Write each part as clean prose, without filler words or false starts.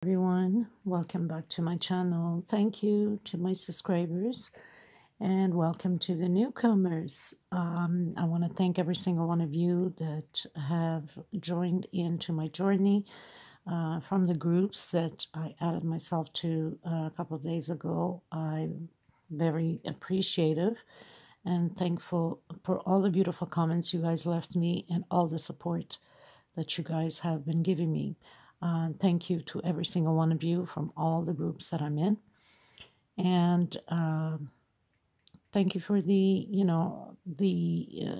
Everyone, welcome back to my channel. Thank you to my subscribers and welcome to the newcomers. I want to thank every single one of you that have joined into my journey from the groups that I added myself to a couple of days ago. I'm very appreciative and thankful for all the beautiful comments you guys left me and all the support that you guys have been giving me. Thank you to every single one of you from all the groups that I'm in. And thank you for the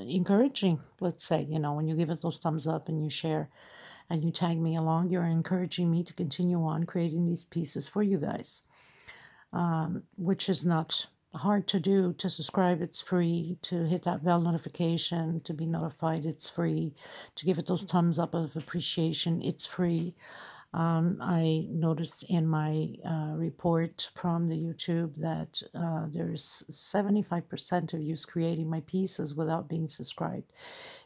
encouraging, let's say, when you give it those thumbs up and you share and you tag me along, you're encouraging me to continue on creating these pieces for you guys, which is not hard to do. To subscribe, it's free. To hit that bell notification to be notified, it's free. To give it those thumbs up of appreciation, it's free. I noticed in my report from the YouTube that there's 75% of you creating my pieces without being subscribed.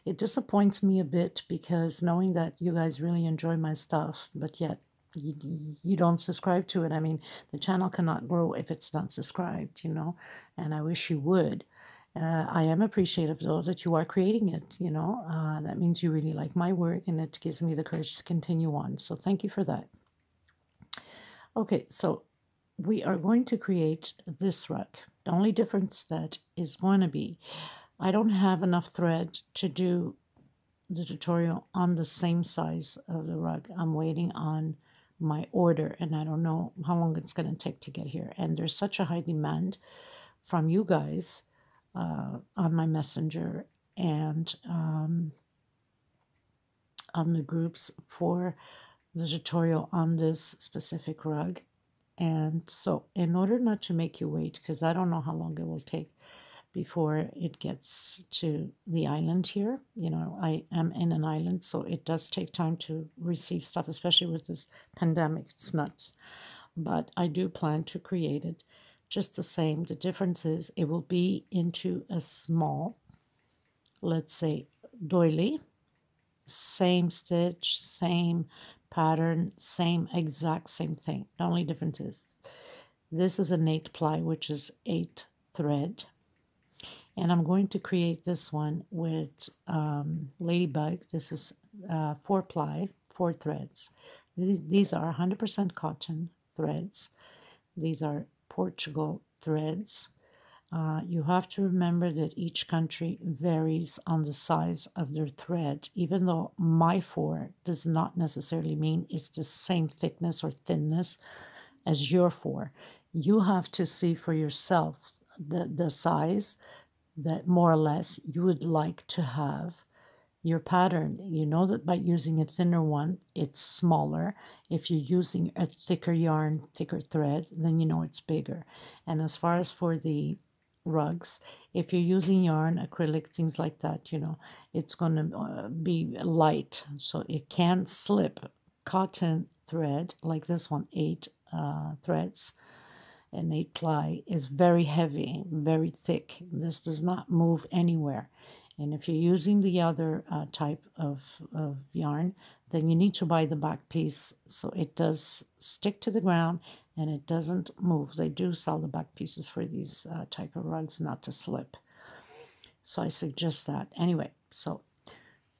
It disappoints me a bit because knowing that you guys really enjoy my stuff, but yet you don't subscribe to it. I mean, the channel cannot grow if it's not subscribed, and I wish you would. I am appreciative, though, that you are creating it, That means you really like my work, and it gives me the courage to continue on. So thank you for that. Okay, so we are going to create this rug. The only difference that is going to be, I don't have enough thread to do the tutorial on the same size of the rug. I'm waiting on my order, and I don't know how long it's going to take to get here. And there's such a high demand from you guys on my messenger and on the groups for the tutorial on this specific rug. And so in order not to make you wait, because I don't know how long it will take before it gets to the island here. I am in an island, so it does take time to receive stuff, especially with this pandemic. It's nuts. But I do plan to create it just the same. The difference is it will be into a small, let's say, doily. Same stitch, same pattern, exact same thing. The only difference is this is an 8 ply, which is 8 thread. And I'm going to create this one with Ladybug. This is 4 ply, 4 threads. These are 100% cotton threads. These are Portugal threads. You have to remember that each country varies on the size of their thread, even though my 4 does not necessarily mean it's the same thickness or thinness as your 4. You have to see for yourself the size that more or less you would like to have your pattern. You know that by using a thinner one, it's smaller. If you're using a thicker yarn, thicker thread, then you know it's bigger. And as far as for the rugs, if you're using yarn, acrylic, things like that, it's going to be light, so it can slip. Cotton thread, like this one, 8 threads, and 8 ply, is very heavy, very thick. This does not move anywhere. And if you're using the other type of yarn, then you need to buy the back piece so it does stick to the ground and it doesn't move. They do sell the back pieces for these type of rugs not to slip. So I suggest that. Anyway, so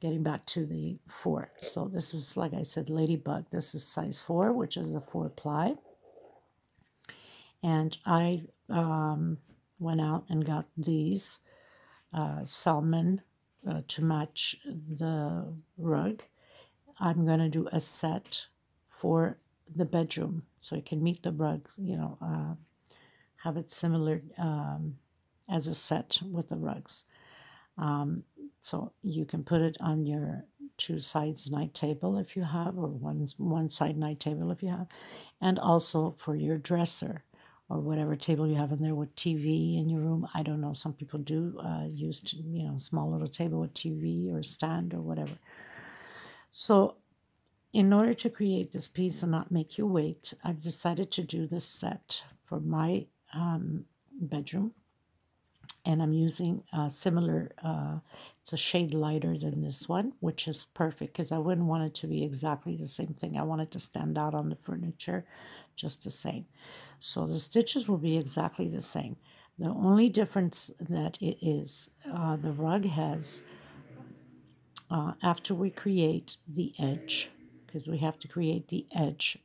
getting back to the 4. So this is, like I said, Ladybug. This is size 4, which is a 4 ply. And I went out and got these Salmon to match the rug. I'm going to do a set for the bedroom so it can meet the rug, have it similar as a set with the rugs. So you can put it on your 2 sides night table if you have, or one side night table if you have, and also for your dresser or whatever table you have in there with TV in your room. I don't know, some people do use, small little table with TV or stand or whatever. So in order to create this piece and not make you wait, I've decided to do this set for my bedroom. And I'm using a similar, it's a shade lighter than this one, which is perfect because I wouldn't want it to be exactly the same thing. I want it to stand out on the furniture just the same. So the stitches will be exactly the same. The only difference that it is, the rug has, after we create the edge, because we have to create the edge,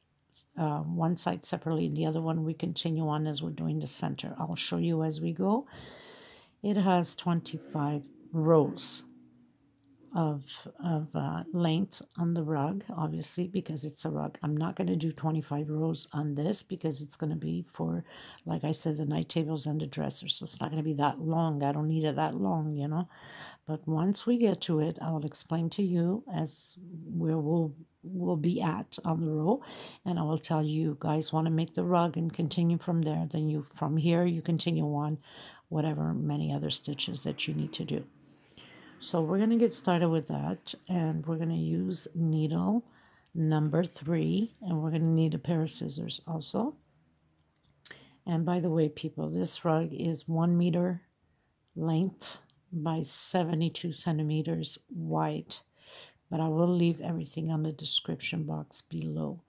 one side separately and the other one we continue on as we're doing the center. I'll show you as we go. It has 25 rows of length on the rug, obviously, because it's a rug. I'm not going to do 25 rows on this because it's going to be for, like I said, the night tables and the dressers. So it's not going to be that long. I don't need it that long, you know. But once we get to it, I'll explain to you as where we'll be at on the row, and I will tell you guys want to make the rug and continue from there. Then you from here you continue on whatever many other stitches that you need to do. So we're going to get started with that, and we're going to use needle number 3, and we're going to need a pair of scissors also. And by the way, people, this rug is 1 meter length by 72 centimeters wide, but I will leave everything on the description box below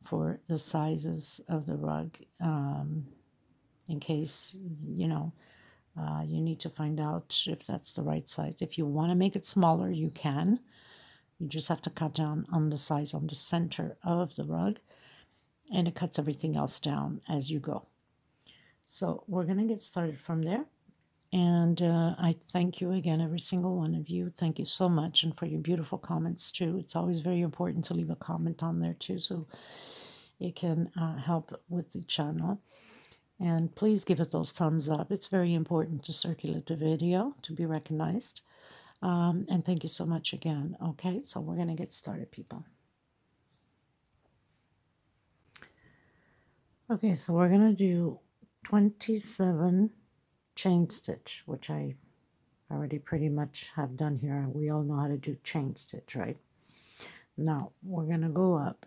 for the sizes of the rug, in case, you know, you need to find out if that's the right size. If you want to make it smaller, you can. You just have to cut down on the size on the center of the rug, and it cuts everything else down as you go. So we're going to get started from there. And I thank you again, every single one of you. Thank you so much, and for your beautiful comments too. It's always very important to leave a comment on there too, so it can help with the channel. And please give it those thumbs up. It's very important to circulate the video to be recognized. And thank you so much again. Okay, so we're going to get started, people. Okay, so we're going to do 27 chain stitch, which I already pretty much have done here. We all know how to do chain stitch, right? Now we're going to go up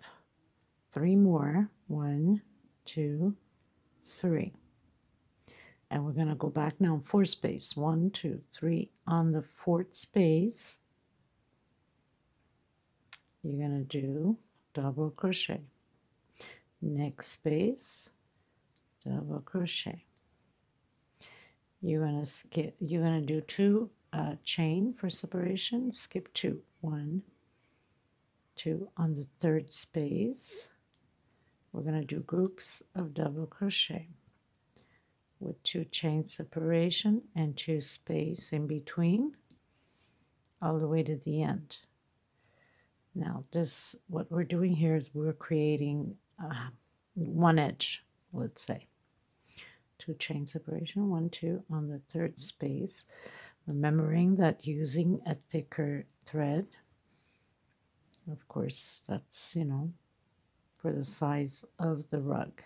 3 more. 1, 2, 3. And we're going to go back now 4 space. 1, 2, 3. On the 4th space, you're going to do double crochet. Next space, double crochet. You're going to skip, you're going to do 2 chain for separation, skip 2. 1, 2. On the 3rd space, we're going to do groups of double crochet with 2 chain separation and 2 space in between all the way to the end. Now this, what we're doing here is we're creating one edge, let's say. 2 chain separation, 1, 2 on the 3rd space, remembering that using a thicker thread, of course that's, you know, for the size of the rug,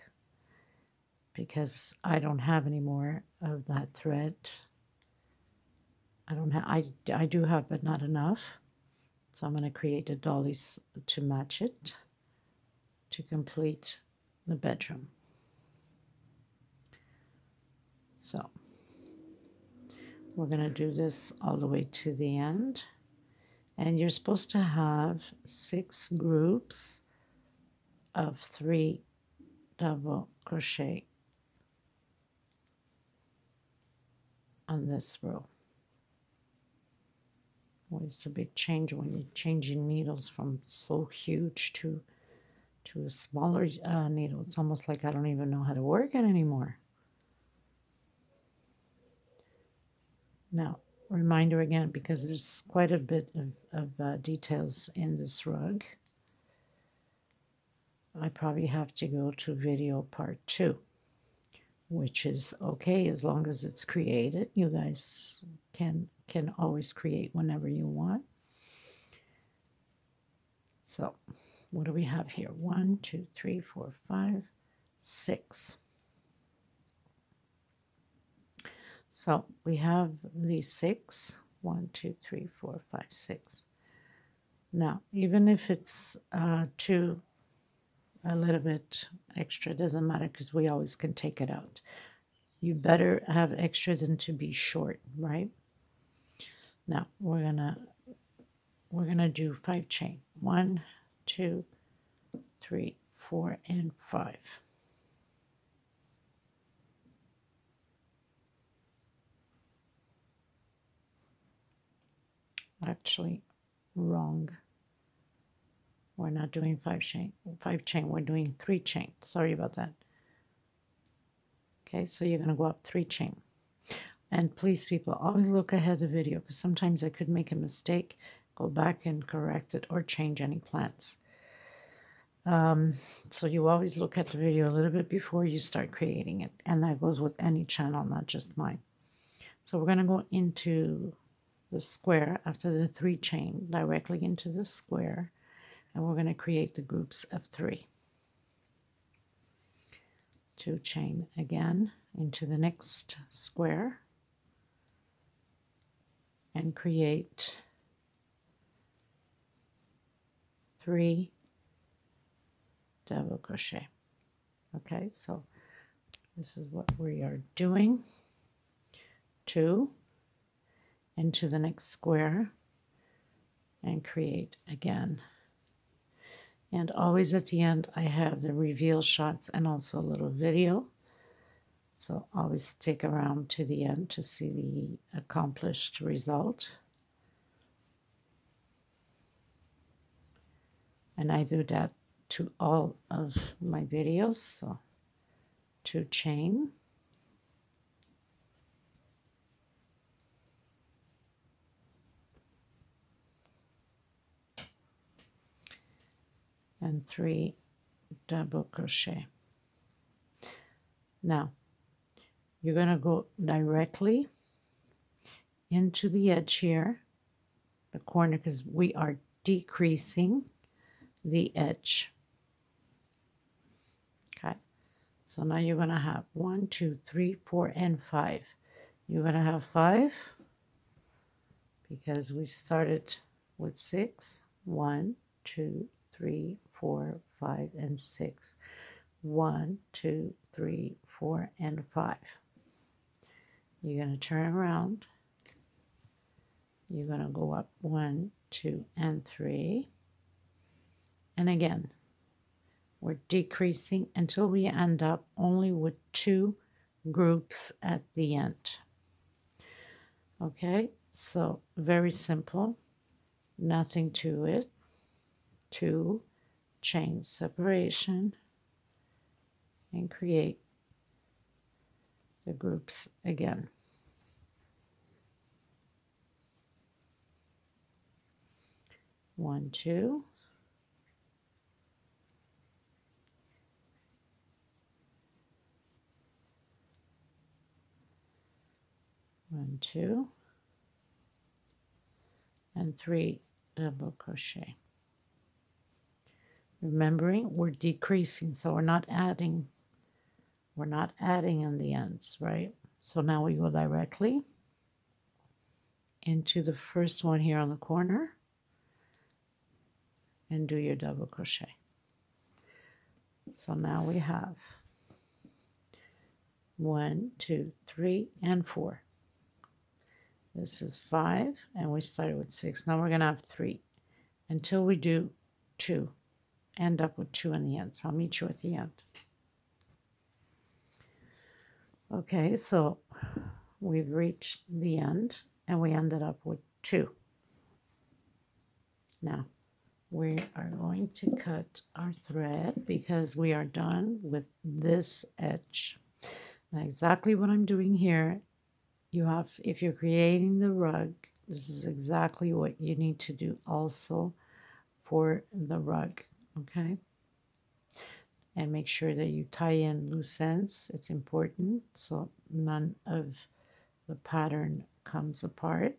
because I don't have any more of that thread. I do have, but not enough, so I'm going to create the dollies to match it to complete the bedroom. So we're going to do this all the way to the end, and you're supposed to have 6 groups of 3 double crochet on this row. Well, it's a big change when you're changing needles from so huge to a smaller needle. It's almost like I don't even know how to work it anymore. Now, reminder again, because there's quite a bit of details in this rug, I probably have to go to video part 2, which is okay as long as it's created. You guys can always create whenever you want. So what do we have here? 1, 2, 3, 4, 5, 6. So we have these 6. 1, 2, 3, 4, 5, 6. Now, even if it's a little bit extra, doesn't matter because we always can take it out. you better have extra than to be short, right? Now we're gonna do 5 chain. 1, 2, 3, 4, and 5. Actually, wrong. We're not doing 5 chain. 5 chain. We're doing 3 chain. Sorry about that. Okay, so you're gonna go up 3 chain. And please, people, always look ahead of the video because sometimes I could make a mistake. Go back and correct it or change any plans. So you always look at the video a little bit before you start creating it. And that goes with any channel, not just mine. So we're going to go into the square after the 3 chain, directly into the square. And we're going to create the groups of 3. 2 chain again into the next square. And create 3 double crochet. Okay, so this is what we are doing. 2 into the next square and create again. And always at the end I have the reveal shots and also a little video. So always stick around to the end to see the accomplished result. And I do that to all of my videos. So 2 chain. And 3 double crochet. Now, you're going to go directly into the edge here, the corner, because we are decreasing the edge. Okay, so now you're going to have 1, 2, 3, 4, and 5. You're going to have 5 because we started with 6. 1, 2, 3, 4, 5, and 6. 1, 2, 3, 4, and 5. You're going to turn around. You're going to go up 1, 2, and 3. And again, we're decreasing until we end up only with 2 groups at the end. Okay, so very simple, nothing to it. 2 chain separation and create the groups again. One, 2. One, 2. And 3 double crochet. Remembering we're decreasing, so we're not adding in the ends, right? So now we go directly into the first one here on the corner and do your double crochet. So now we have 1, 2, 3, and 4. This is 5, and we started with 6. Now we're going to have 3 until we do 2. End up with 2 in the end. So I'll meet you at the end. Okay, so we've reached the end, and we ended up with 2. Now, we are going to cut our thread because we are done with this edge. Now, exactly what I'm doing here, you have, if you're creating the rug, this is exactly what you need to do also for the rug, okay? And make sure that you tie in loose ends. It's important so none of the pattern comes apart,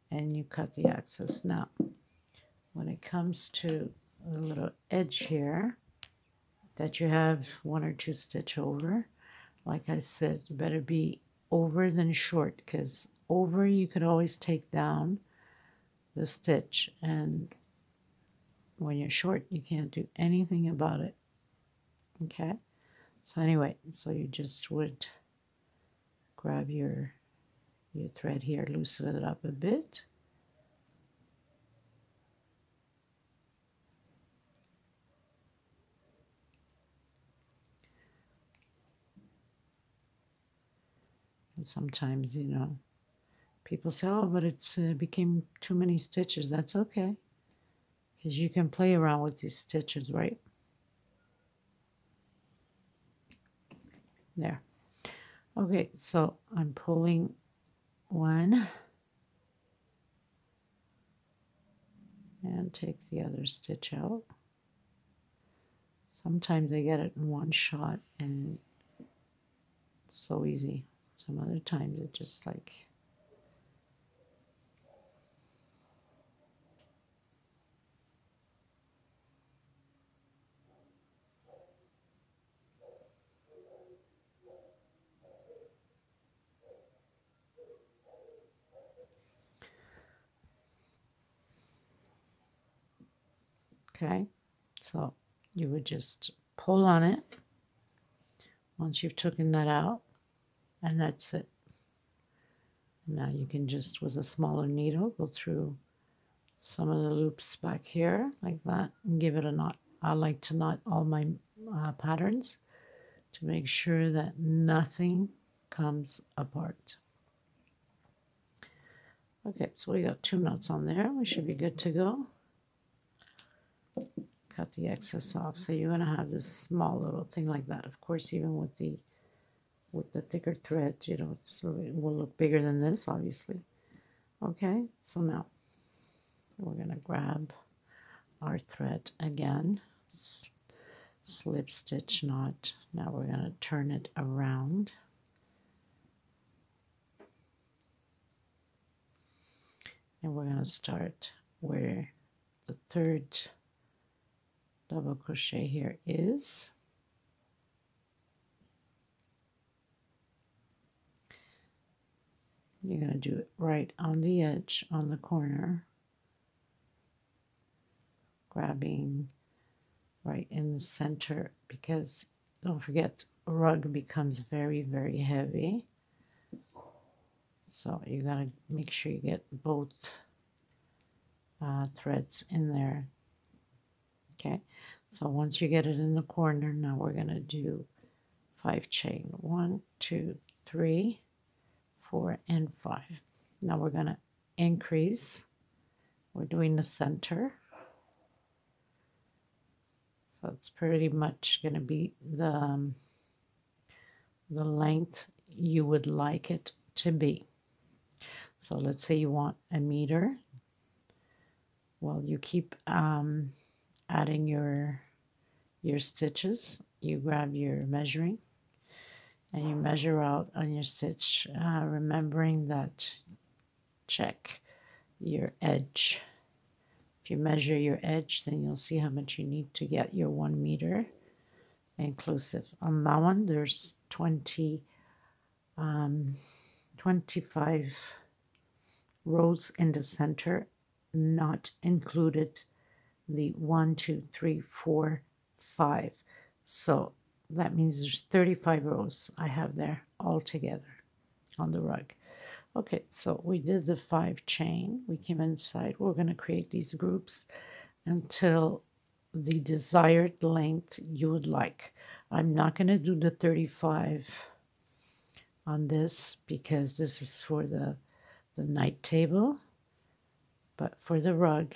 and you cut the excess. Now, when it comes to the little edge here that you have 1 or 2 stitch over, like I said, you better be over than short, because over you could always take down the stitch, and when you're short you can't do anything about it. Okay, so anyway, so you just would grab your thread here, loosen it up a bit. And sometimes, you know, people say, oh, but it's became too many stitches. That's okay, because you can play around with these stitches, right? There. Okay, so I'm pulling one and take the other stitch out. Sometimes I get it in one shot and it's so easy. Some other times it just like okay, so you would just pull on it once you've taken that out, and that's it. Now you can just, with a smaller needle, go through some of the loops back here like that and give it a knot. I like to knot all my patterns to make sure that nothing comes apart. Okay, so we got 2 knots on there. We should be good to go. Cut the excess off. So you're going to have this small little thing like that. Of course, even with the thicker thread, you know, it will look bigger than this, obviously. Okay, so now we're going to grab our thread again, slip stitch knot. Now we're going to turn it around. And we're going to start where the 3rd double crochet here is. You're going to do it right on the edge, on the corner, grabbing right in the center, because don't forget, rug becomes very, very heavy. So you got to make sure you get both threads in there. Okay, so once you get it in the corner, now we're going to do 5 chain. 1, 2, 3, 4, and 5. Now we're going to increase. We're doing the center. So it's pretty much going to be the length you would like it to be. So let's say you want 1 meter. Well, you keep adding your stitches. You grab your measuring and you measure out on your stitch, remembering that check your edge. If you measure your edge, then you'll see how much you need to get your 1 meter inclusive. On that one, there's 25 rows in the center, not included the 1, 2, 3, 4, 5. So that means there's 35 rows I have there all together on the rug. Okay, so we did the 5 chain. We came inside. We're going to create these groups until the desired length you would like. I'm not going to do the 35 on this because this is for the night table, but for the rug,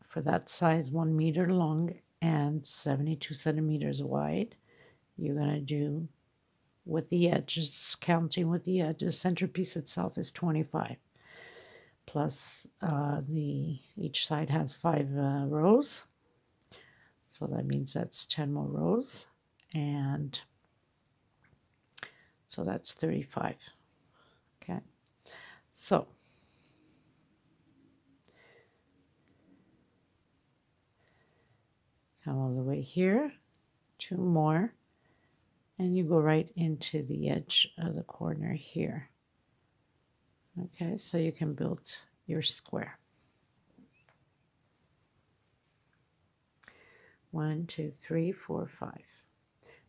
for that size, 1 meter long and 72 centimeters wide, you're going to do with the edges, counting with the edge. The centerpiece itself is 25, plus each side has 5 rows, so that means that's 10 more rows, and so that's 35. Okay, so come all the way here, 2 more, and you go right into the edge of the corner here. Okay, so you can build your square. 1, 2, 3, 4, 5,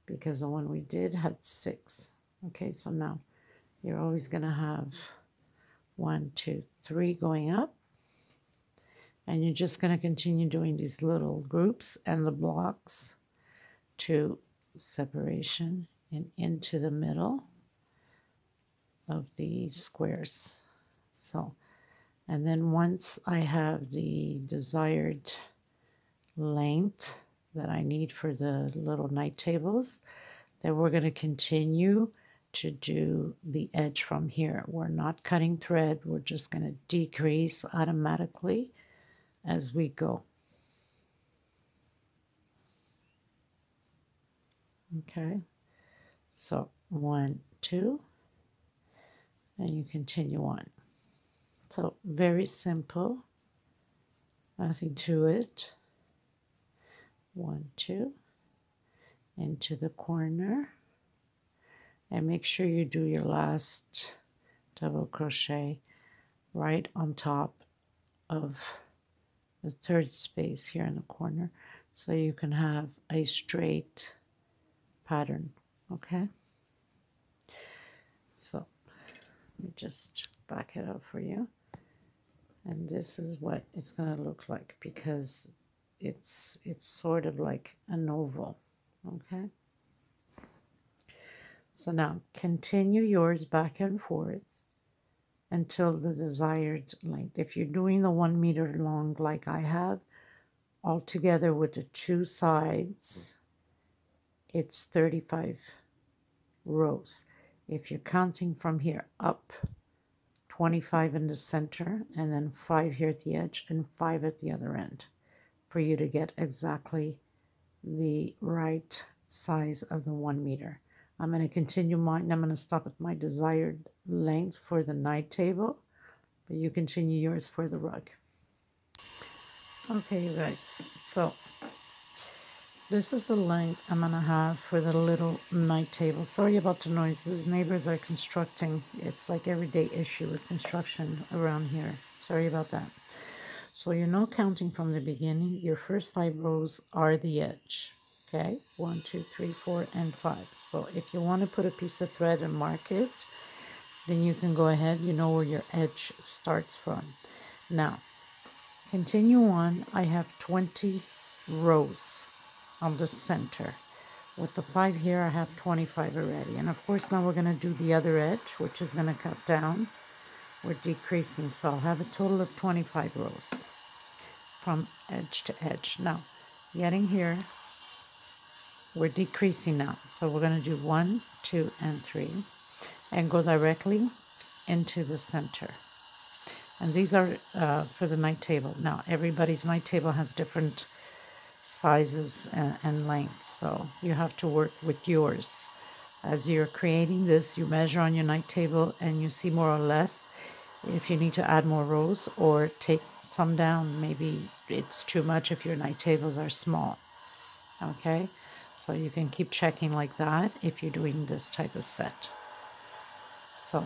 because the one we did had 6. Okay, so now you're always going to have 1, 2, 3 going up. And you're just going to continue doing these little groups and the blocks to separation and into the middle of the squares. So, and then once I have the desired length that I need for the little night tables, then we're going to continue to do the edge from here. We're not cutting thread, we're just going to decrease automatically as we go. Okay, so 1, 2, and you continue on. So very simple, nothing to it. 1, 2, into the corner, and make sure you do your last double crochet right on top of the third space here in the corner, so you can have a straight pattern. Okay, so let me just back it up for you, and this is what it's going to look like, because it's sort of like an oval. Okay, so now continue yours back and forth until the desired length. If you're doing the 1 meter long like I have, all together with the 2 sides, it's 35 rows. If you're counting from here up, 25 in the center, and then 5 here at the edge and 5 at the other end, for you to get exactly the right size of the 1 meter. I'm going to continue mine. I'm going to stop at my desired length for the night table, but you continue yours for the rug. Okay, you guys, so this is the length I'm going to have for the little night table. Sorry about the noise. These neighbors are constructing. It's like everyday issue with construction around here. Sorry about that. So you're not counting from the beginning. Your first 5 rows are the edge. Okay, 1, 2, 3, 4, and 5. So if you want to put a piece of thread and mark it, then you can go ahead. You know where your edge starts from. Now, continue on. I have 20 rows on the center. With the 5 here, I have 25 already. And of course, now we're going to do the other edge, which is going to cut down. We're decreasing, so I'll have a total of 25 rows from edge to edge. Now, getting here, we're decreasing now. So we're going to do 1, 2, and 3, and go directly into the center. And these are for the night table. Now, everybody's night table has different sizes and lengths, so you have to work with yours. As you're creating this, you measure on your night table and you see more or less if you need to add more rows or take some down. Maybe it's too much if your night tables are small. Okay, so you can keep checking like that if you're doing this type of set. So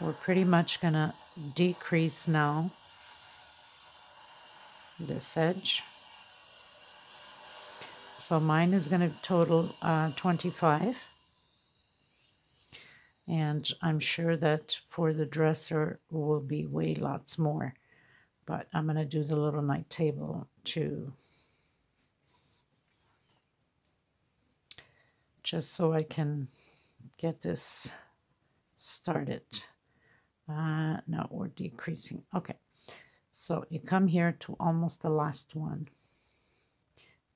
we're pretty much gonna decrease now this edge. So mine is going to total 25, and I'm sure that for the dresser will be way lots more, but I'm going to do the little night table too, just so I can get this started. No, we're decreasing. Okay, so you come here to almost the last one.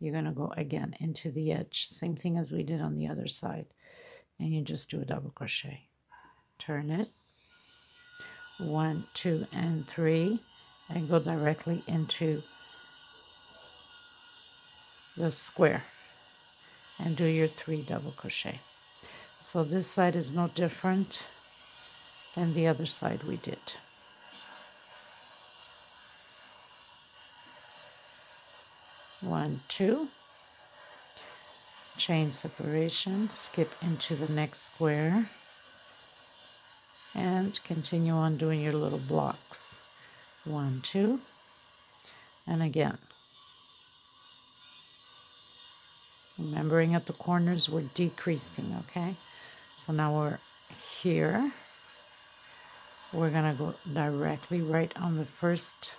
You're going to go again into the edge, same thing as we did on the other side, and you just do a double crochet. Turn it, 1, 2, and 3, and go directly into the square and do your 3 double crochet. So this side is no different than the other side we did. One, 2, chain separation, skip into the next square, and continue on doing your little blocks. 1, 2, and again. Remembering at the corners we're decreasing, okay? So now we're here, we're gonna go directly right on the first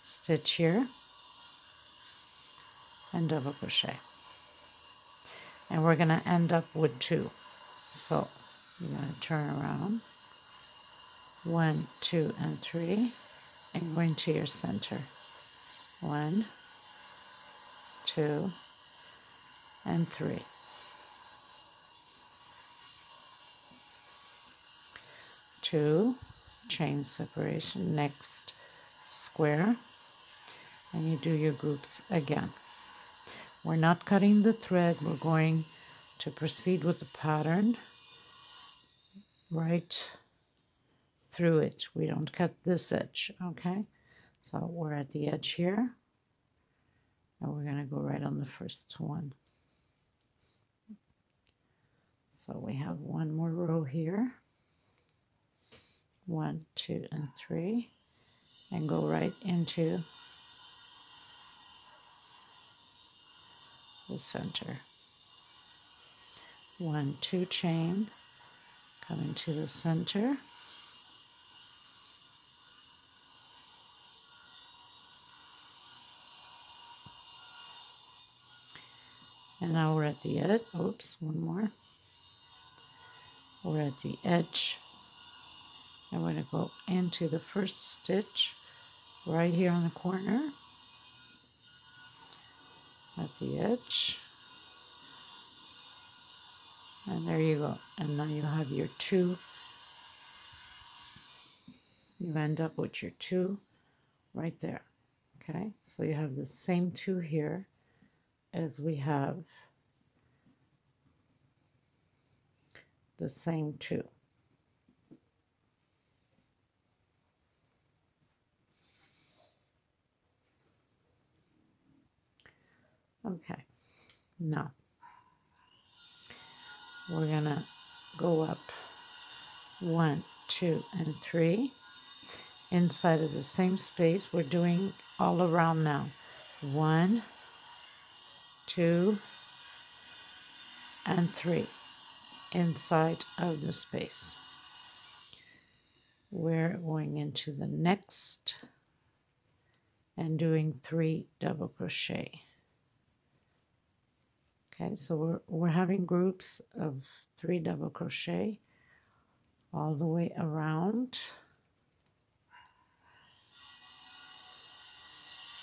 stitch here and double crochet, and we're gonna end up with 2. So you're gonna turn around, 1, 2, and 3, and go into your center, 1, 2, and 3. 2, chain separation, next square, and you do your groups again. We're not cutting the thread, we're going to proceed with the pattern right through it. We don't cut this edge, okay? So we're at the edge here, and we're going to go right on the first one. So we have one more row here, 1, 2, and 3, and go right into the center. 1, 2, chain, come into the center, and now we're at the edge. Oops, one more. We're at the edge, and we're going to go into the first stitch right here on the corner at the edge, and there you go. And now you have your 2. You end up with your 2 right there. Okay, so you have the same 2 here as we have the same 2. Okay, now we're gonna go up 1, 2, and 3 inside of the same space. We're doing all around now. 1, 2, and 3 inside of the space. We're going into the next and doing 3 double crochet. Okay, so we're having groups of 3 double crochet all the way around.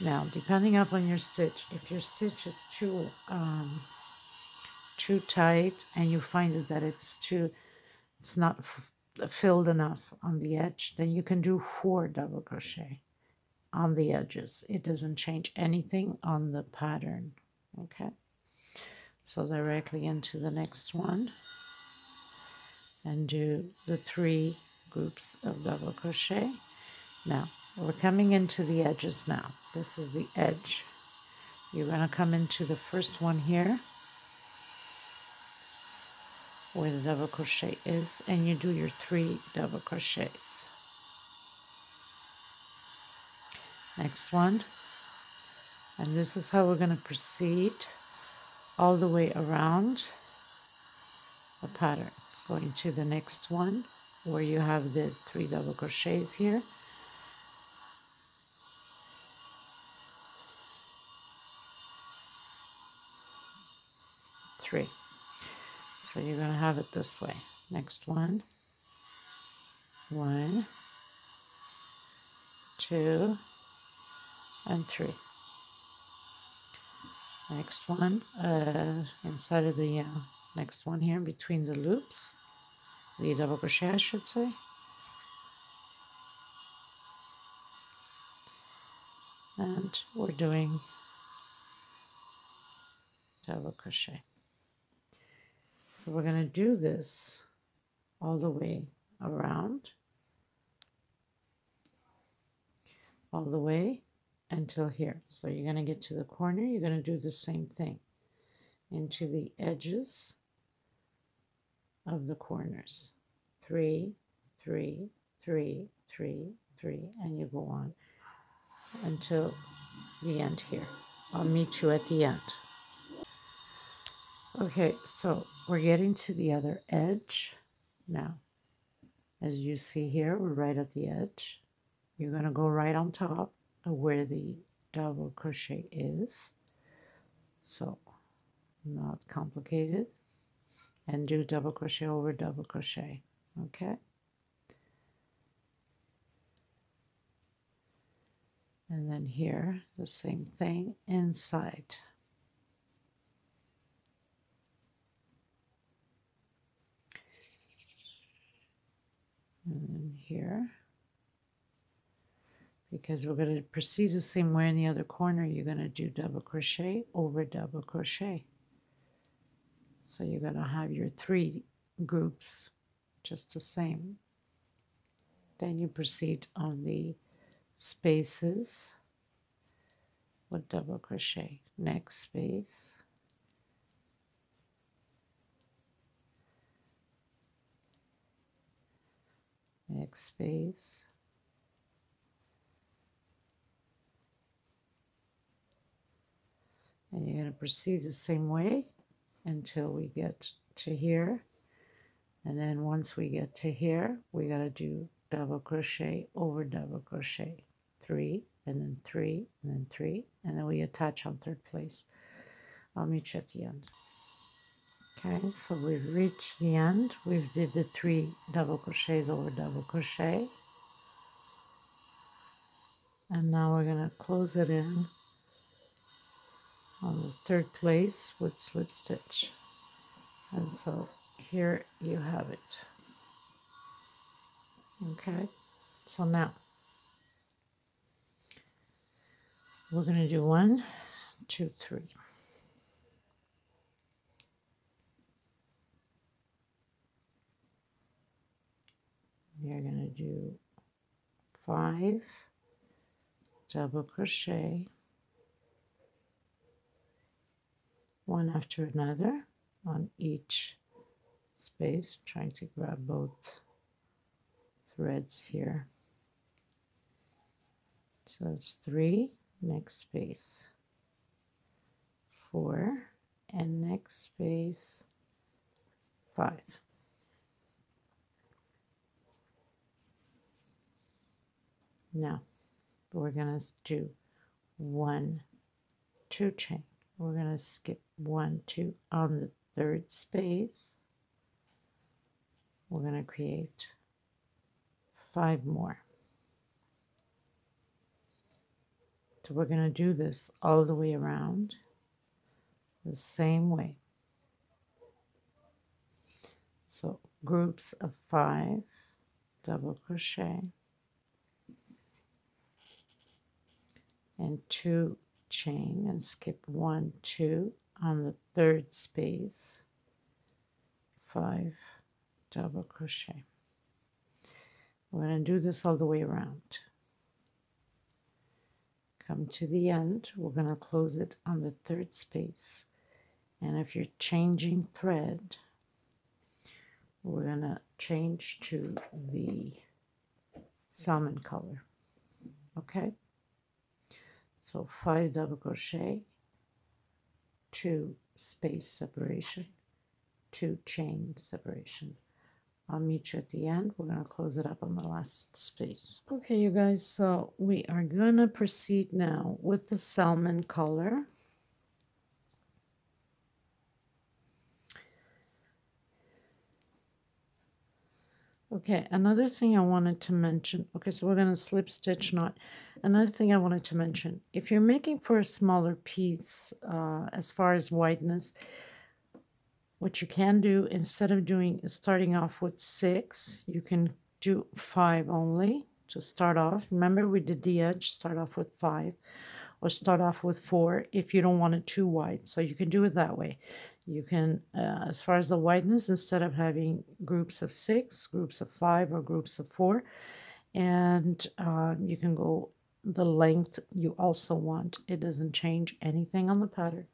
Now, depending upon your stitch, if your stitch is too tight and you find that it's not filled enough on the edge, then you can do 4 double crochet on the edges. It doesn't change anything on the pattern. Okay, so directly into the next one and do the 3 groups of double crochet. Now we're coming into the edges now. This is the edge. You're going to come into the first one here where the double crochet is, and you do your 3 double crochets. Next one, and this is how we're going to proceed all the way around the pattern. Going to the next one where you have the 3 double crochets here. Three. So you're going to have it this way. Next one. 1, 2, and 3. Next one, inside of the next one here, between the loops, the double crochet, I should say. And we're doing double crochet. So we're going to do this all the way around, all the way until here. So you're going to get to the corner, you're going to do the same thing into the edges of the corners. 3, 3, 3, 3, 3, and you go on until the end here. I'll meet you at the end. Okay, so we're getting to the other edge now, As you see here, we're right at the edge. You're going to go right on top of where the double crochet is. So, not complicated. And do double crochet over double crochet. Okay? And then here, the same thing inside. And then here, because we're going to proceed the same way in the other corner, you're going to do double crochet over double crochet. So you're going to have your 3 groups just the same. Then you proceed on the spaces with double crochet. Next space. Next space. And you're going to proceed the same way until we get to here. And then once we get to here, we got to do double crochet over double crochet. 3, and then 3, and then 3, and then we attach on 3rd place. I'll meet you at the end. Okay, so we've reached the end. We've did the 3 double crochets over double crochet. And now we're going to close it in on the 3rd place with slip stitch. And so here you have it. Okay, so now we're going to do 1, 2, 3. You're going to do 5 double crochet, one after another on each space, trying to grab both threads here. So it's 3, next space, 4, and next space, 5. Now we're going to do 1, 2 chain. We're going to skip 1, 2 on the 3rd space. We're going to create 5 more. So we're going to do this all the way around the same way. So groups of 5 double crochet and 2 chain and skip 1, 2 on the 3rd space, 5 double crochet. We're going to do this all the way around. Come to the end, we're going to close it on the 3rd space. And if you're changing thread, we're going to change to the salmon color. Okay? So 5 double crochet, 2 space separation, 2 chain separation. I'll meet you at the end. We're going to close it up on the last space. Okay, you guys, so we are going to proceed now with the salmon color. Okay, another thing I wanted to mention. Okay, so we're going to slip stitch knot. Another thing I wanted to mention. If you're making for a smaller piece, as far as wideness, what you can do, instead of starting off with 6, you can do 5 only to start off. Remember, we did the edge, start off with 5, or start off with 4 if you don't want it too wide. So you can do it that way. You can, as far as the wideness, instead of having groups of 6, groups of 5, or groups of 4, and you can go the length you also want. It doesn't change anything on the pattern.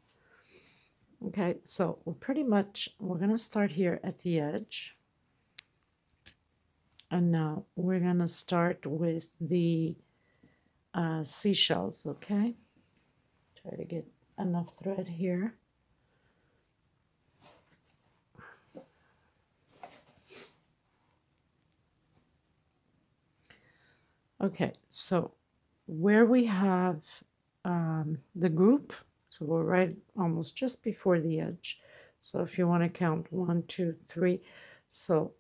Okay, so we're going to start here at the edge. And now we're going to start with the seashells, okay? Try to get enough thread here. Okay, so where we have the group, so we're right almost just before the edge. So if you want to count 1, 2, 3, so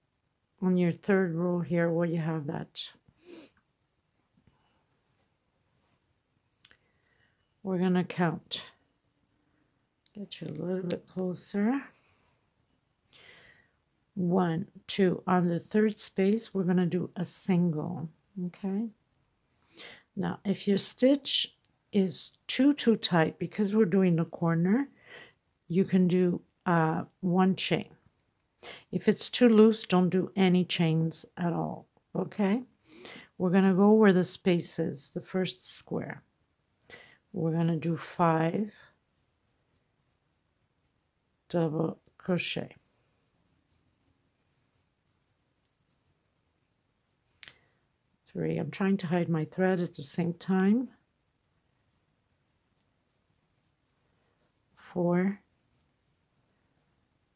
on your third row here where you have that, we're going to count. Get you a little bit closer. 1, 2. On the third space, we're going to do a single. Okay. Now, if your stitch is too tight, because we're doing the corner, you can do 1 chain. If it's too loose, don't do any chains at all. Okay. We're going to go where the space is, the first square. We're going to do 5 double crochet. 3. I'm trying to hide my thread at the same time. 4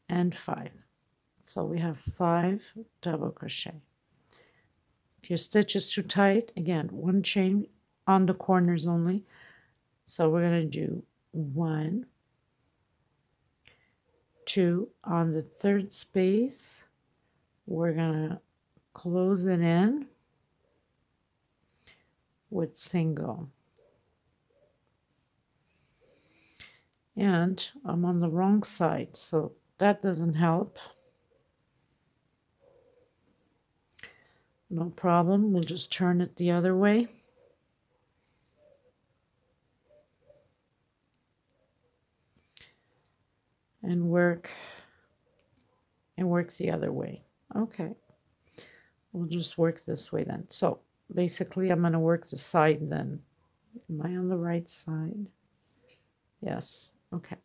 and 5. So we have 5 double crochet. If your stitch is too tight, again, 1 chain on the corners only. So we're going to do 1, 2 on the third space. We're going to close it in with single. And I'm on the wrong side, so that doesn't help. No problem, we'll just turn it the other way. And work the other way. Okay, we'll just work this way then. So basically I'm going to work the side then. Am I on the right side? Yes. Okay.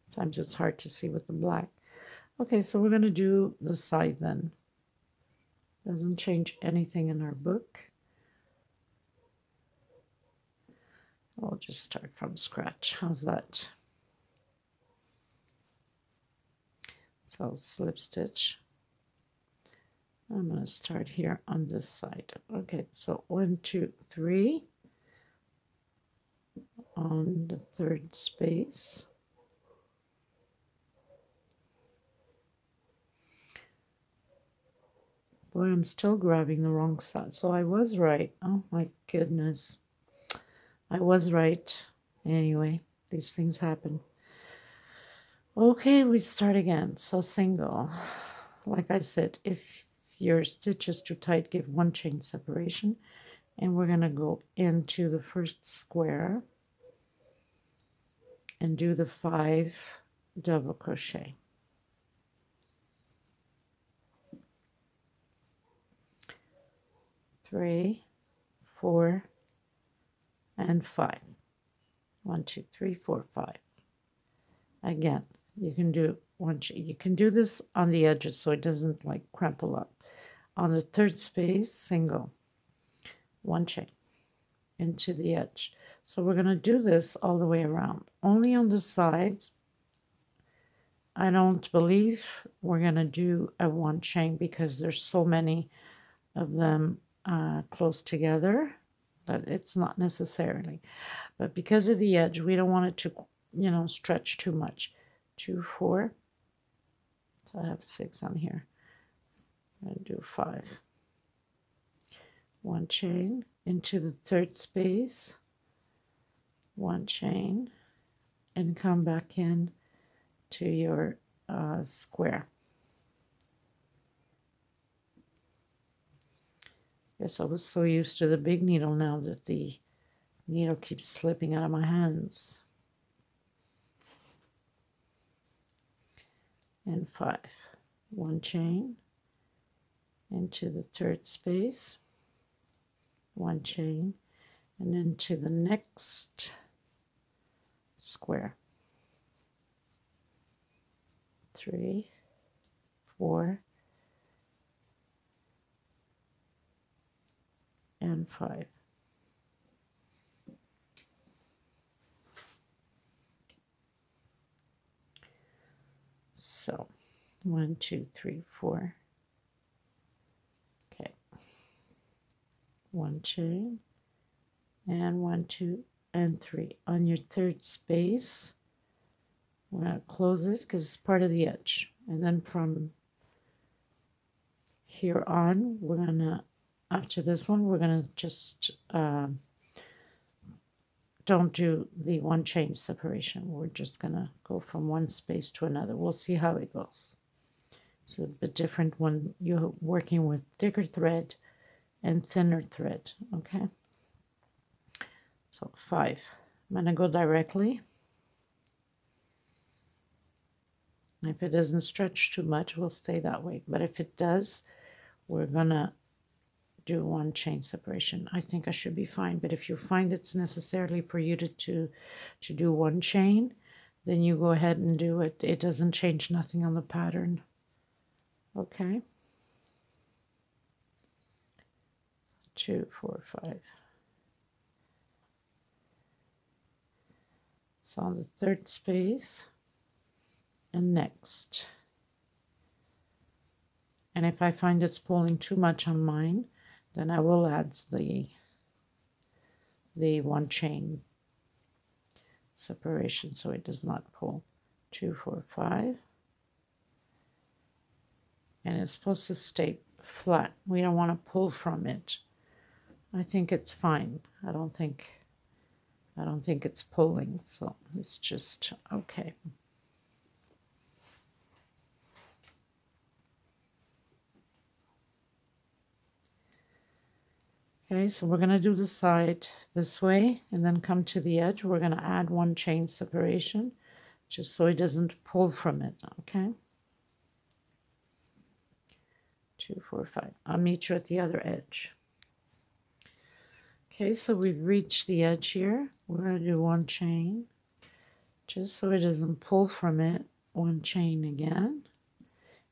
Sometimes it's hard to see with the black. Okay, so we're going to do the side then. Doesn't change anything in our book. I'll just start from scratch. How's that? So slip stitch. I'm going to start here on this side. Okay, so 1, 2, 3 on the third space. Boy, I'm still grabbing the wrong side. So I was right. Oh my goodness. I was right. Anyway, these things happen. Okay, we start again. So single. Like I said, if your stitch is too tight, give 1 chain separation. And we're going to go into the first square and do the 5 double crochet. 3, 4, and 5. 1, 2, 3, 4, 5. Again, you can do 1 chain. You can do this on the edges so it doesn't like crumple up. On the third space, single, 1 chain into the edge. So we're going to do this all the way around. Only on the sides, I don't believe we're going to do a 1 chain because there's so many of them close together that it's not necessarily. But because of the edge, we don't want it to, you know, stretch too much. 2, 4. So I have 6 on here. I'm going to do 5. 1 chain into the third space. 1 chain. And come back in to your square. Yes, I was so used to the big needle now that the needle keeps slipping out of my hands. And 5. 1 chain into the third space. 1 chain and into the next square. 3, 4, and 5. 1, 2, 3, 4. Okay. 1 chain and 1, 2, and 3. On your third space, we're going to close it because it's part of the edge. And then from here on, we're going to, after this one, we're going to just don't do the 1 chain separation. We're just going to go from one space to another. We'll see how it goes. It's a bit different when you're working with thicker thread and thinner thread, okay? So 5. I'm going to go directly. If it doesn't stretch too much, we'll stay that way. But if it does, we're going to do 1 chain separation. I think I should be fine. But if you find it's necessarily for you to do 1 chain, then you go ahead and do it. It doesn't change nothing on the pattern. Okay. 2, 4, 5. So on the third space and next. And if I find it's pulling too much on mine, then I will add the 1 chain separation so it does not pull. 2, 4, 5. And it's supposed to stay flat. We don't want to pull from it. I think it's fine. I don't think it's pulling, so it's just okay. Okay, so we're going to do the side this way and then come to the edge. We're going to add 1 chain separation just so it doesn't pull from it, okay? 2, 4, 5. I'll meet you at the other edge. Okay, so we've reached the edge here. We're going to do 1 chain just so it doesn't pull from it. 1 chain again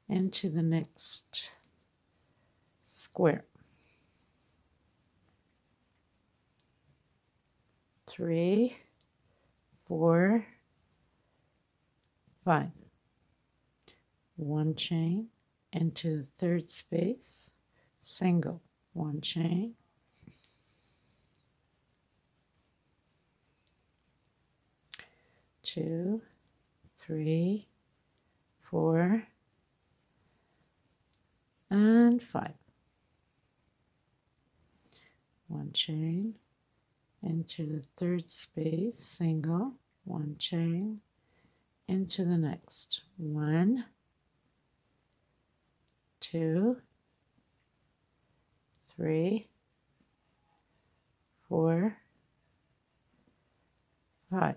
into the next square. 3, 4, 5. 1 chain into the third space, single, 1 chain, 2, 3, 4, and 5. 1 chain into the third space, single, 1 chain, into the next. 1, 2, 3, 4, 5.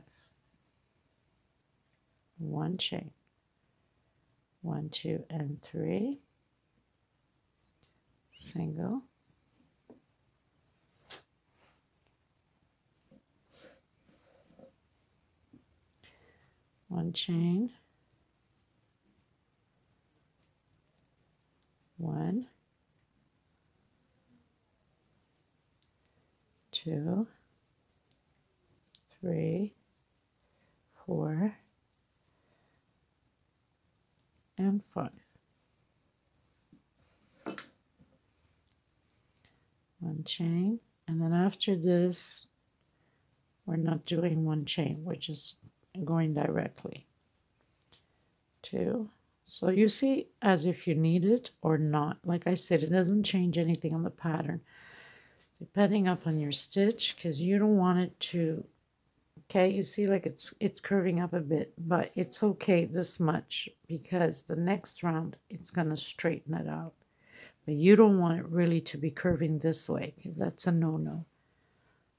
1 chain. 1, 2, and 3. Single. 1 chain. 1, 2, 3, 4, and 5. 1 chain, and then after this, we're not doing 1 chain, we're just going directly. 2. So you see as if you need it or not. Like I said, it doesn't change anything on the pattern, depending upon your stitch, because you don't want it to, okay, you see like it's curving up a bit, but it's okay this much because the next round it's going to straighten it out. But you don't want it really to be curving this way. That's a no-no.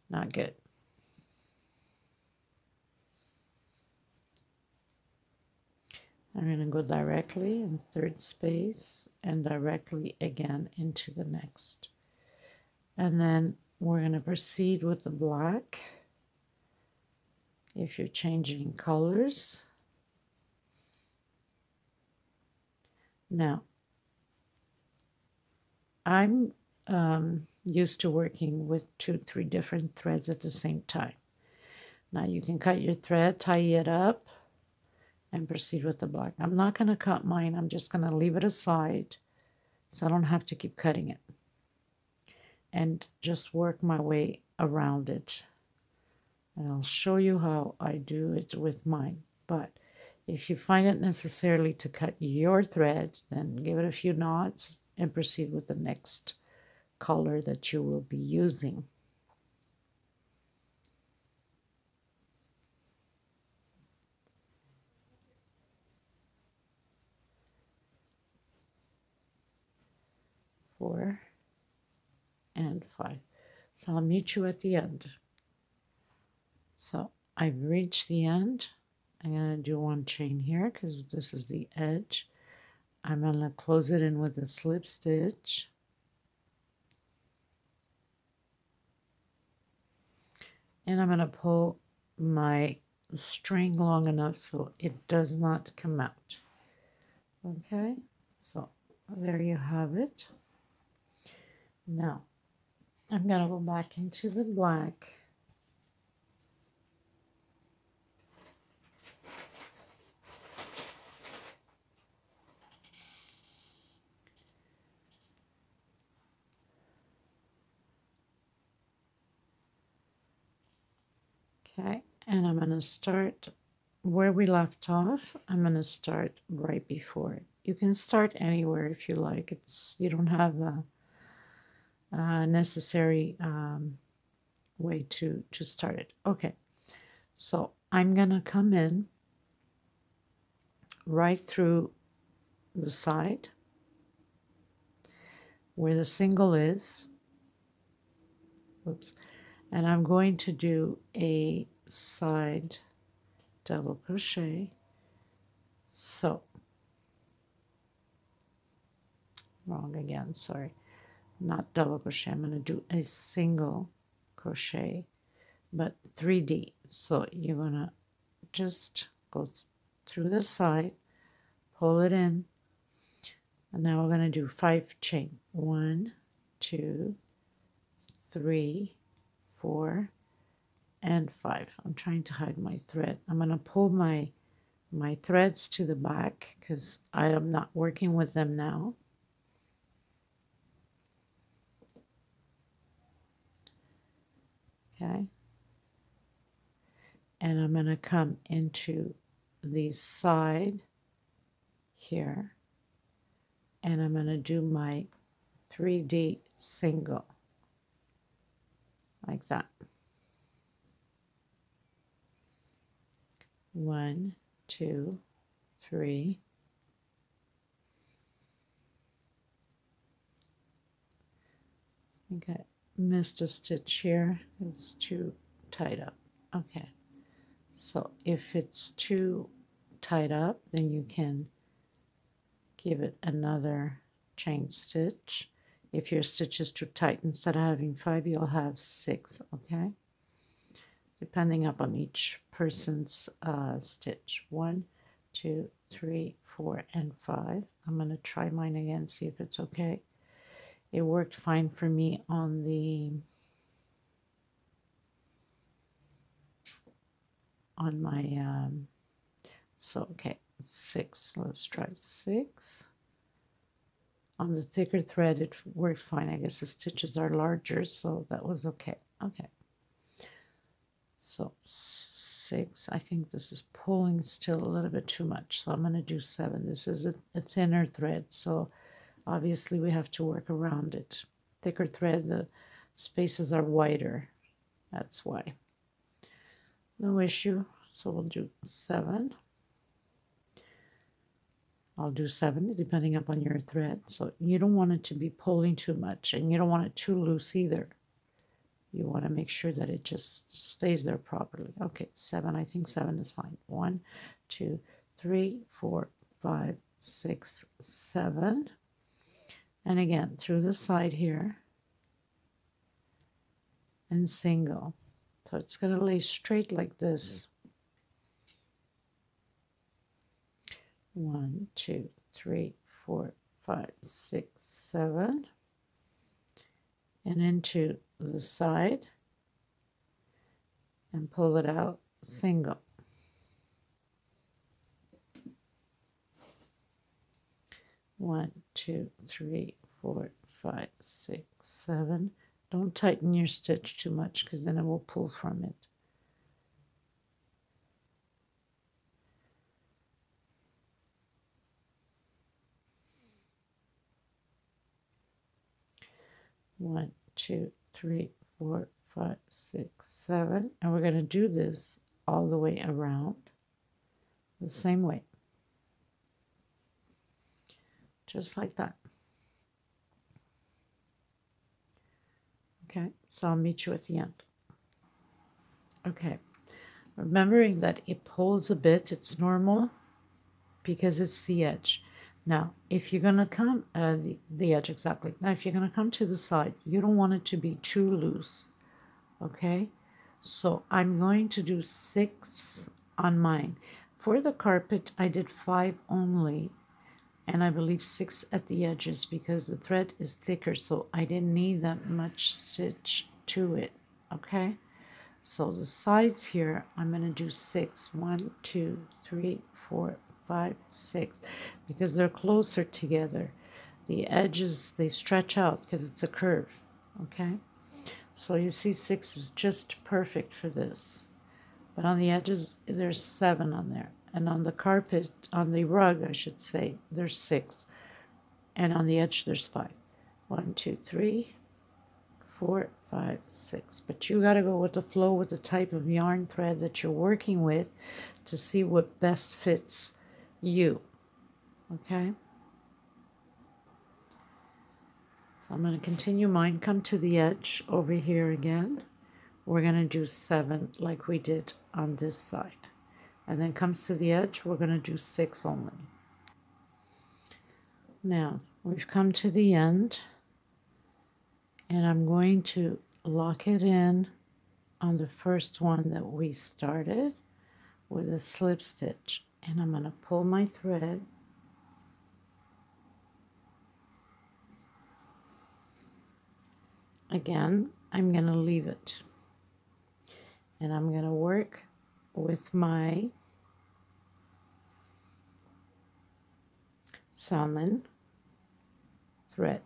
Not good. I'm going to go directly in third space and directly again into the next. And then we're going to proceed with the black. If you're changing colors. Now, I'm used to working with 2, 3 different threads at the same time. Now you can cut your thread, tie it up, and proceed with the black. I'm not going to cut mine. I'm just going to leave it aside so I don't have to keep cutting it, and just work my way around it. And I'll show you how I do it with mine. But if you find it necessarily to cut your thread, then give it a few knots and proceed with the next color that you will be using. Four and five. So I'll meet you at the end. So I've reached the end. I'm going to do one chain here because this is the edge. I'm going to close it in with a slip stitch. And I'm going to pull my string long enough so it does not come out. Okay, so there you have it. Now, I'm going to go back into the black. Okay, and I'm going to start where we left off. I'm going to start right before it. You can start anywhere if you like. You don't have a necessary way to start it. Okay, so I'm going to come in right through the side where the single is. Oops. And I'm going to do a side double crochet. So, wrong again, sorry. Not double crochet, I'm going to do a single crochet, but 3D. So you're going to just go through the side, pull it in, and now we're going to do 5 chain. 1, 2, 3, 4, and 5. I'm trying to hide my thread. I'm going to pull my threads to the back because I am not working with them now. Okay. And I'm going to come into the side here, and I'm going to do my 3D single like that. 1, 2, 3. I think I missed a stitch here. It's too tied up. Okay. So if it's too tied up, then you can give it another chain stitch. If your stitch is too tight, instead of having 5, you'll have 6, okay? Depending upon each person's stitch. 1, 2, 3, 4, and 5. I'm going to try mine again, see if it's okay. It worked fine for me on my so okay, 6. Let's try 6. On the thicker thread it worked fine. I guess the stitches are larger, so that was okay. Okay, so 6. I think this is pulling still a little bit too much, so I'm going to do 7. This is a thinner thread, so obviously we have to work around it. Thicker thread, the spaces are wider, that's why. No issue. So we'll do 7. I'll do 7 depending upon your thread. So you don't want it to be pulling too much, and you don't want it too loose either. You want to make sure that it just stays there properly. Okay, 7. I think 7 is fine. 1, 2, 3, 4, 5, 6, 7. And again, through the side here and single. So it's going to lay straight like this. 1, 2, 3, 4, 5, 6, 7. And into the side and pull it out single. 1, 2, 3, 4, 5, 6, 7. Don't tighten your stitch too much because then it will pull from it. One, 2, 3, 4, 5, 6, 7. And we're going to do this all the way around the same way. Just like that. Okay, so I'll meet you at the end. Okay, remembering that it pulls a bit, it's normal because it's the edge. Now, if you're going to come, the edge, exactly. Now, if you're going to come to the sides, you don't want it to be too loose, okay? So I'm going to do 6 on mine. For the carpet, I did 5 only, and I believe 6 at the edges because the thread is thicker, so I didn't need that much stitch to it, okay? So the sides here, I'm going to do 6. 1, 2, 3, 4, 5, 6, because they're closer together. The edges, they stretch out because it's a curve, okay? So you see 6 is just perfect for this. But on the edges, there's 7 on there. And on the carpet, on the rug, I should say, there's 6. And on the edge, there's 5. 1, 2, 3, 4, 5, 6. But you got to go with the flow with the type of yarn thread that you're working with to see what best fits you. Okay? So I'm going to continue mine. Come to the edge over here again. We're going to do 7 like we did on this side. And then comes to the edge, we're going to do 6 only. Now, we've come to the end. And I'm going to lock it in on the first one that we started with a slip stitch. And I'm going to pull my thread. Again, I'm going to leave it. And I'm going to work with my salmon thread.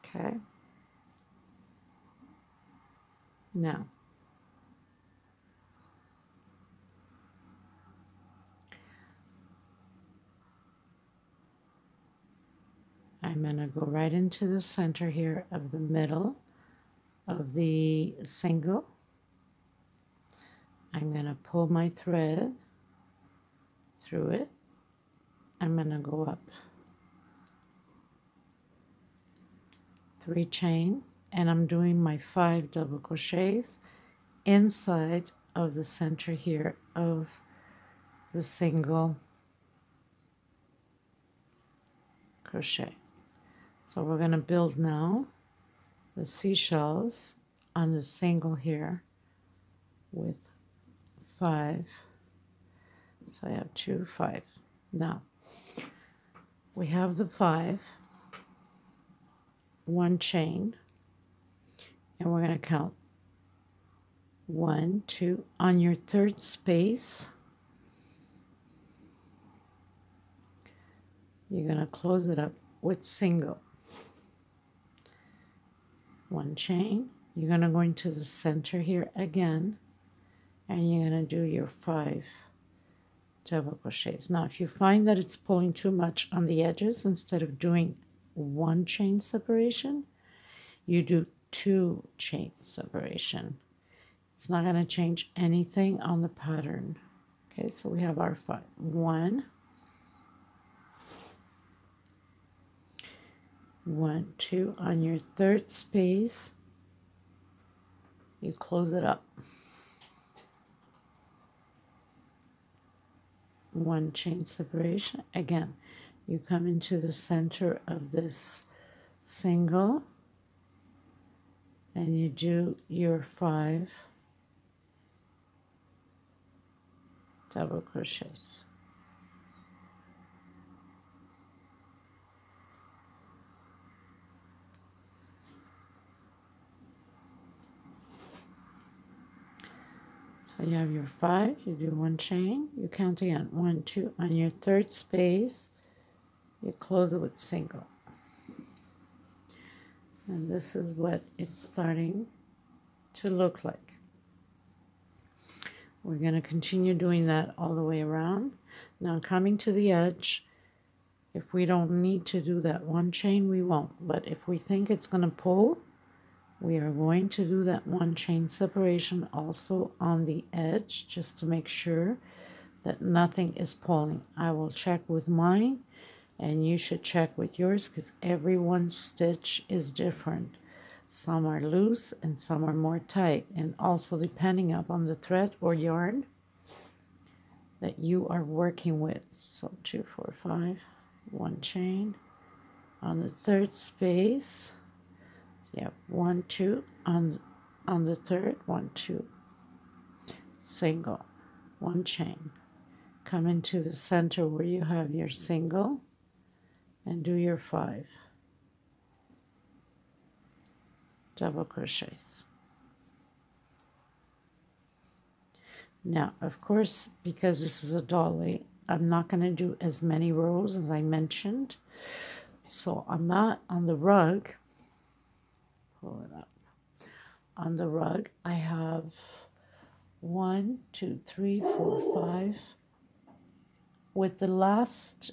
Okay. Now, I'm going to go right into the center here of the middle of the single. I'm going to pull my thread through it. I'm going to go up 3 chain, and I'm doing my 5 double crochets inside of the center here of the single crochet. So we're going to build now the seashells on the single here with 5. So I have 2, 5. Now we have the 5, 1 chain, and we're going to count 1, 2. On your third space, you're going to close it up with single. 1 chain. You're going to go into the center here again, and you're going to do your 5 double crochets. Now, if you find that it's pulling too much on the edges, instead of doing 1 chain separation, you do 2 chain separation. It's not going to change anything on the pattern. Okay, so we have our 5. 1, 1, 2. On your third space, you close it up. 1 chain separation. Again, you come into the center of this single and you do your 5 double crochets. So you have your 5, you do 1 chain, you count again, 1, 2, on your 3rd space, you close it with single. And this is what it's starting to look like. We're going to continue doing that all the way around. Now coming to the edge, if we don't need to do that 1 chain, we won't. But if we think it's going to pull, we are going to do that 1 chain separation also on the edge, just to make sure that nothing is pulling. I will check with mine, and you should check with yours, because everyone's stitch is different. Some are loose and some are more tight, and also depending upon the thread or yarn that you are working with. So 2, 4, 5, 1 chain on the 3rd space. Yeah, 1, 2 on the 3rd, 1, 2, single, 1 chain. Come into the center where you have your single and do your 5 double crochets. Now, of course, because this is a dolly, I'm not going to do as many rows as I mentioned. So I'm not on the rug. Pull it up. On the rug, I have 1, 2, 3, 4, 5. With the last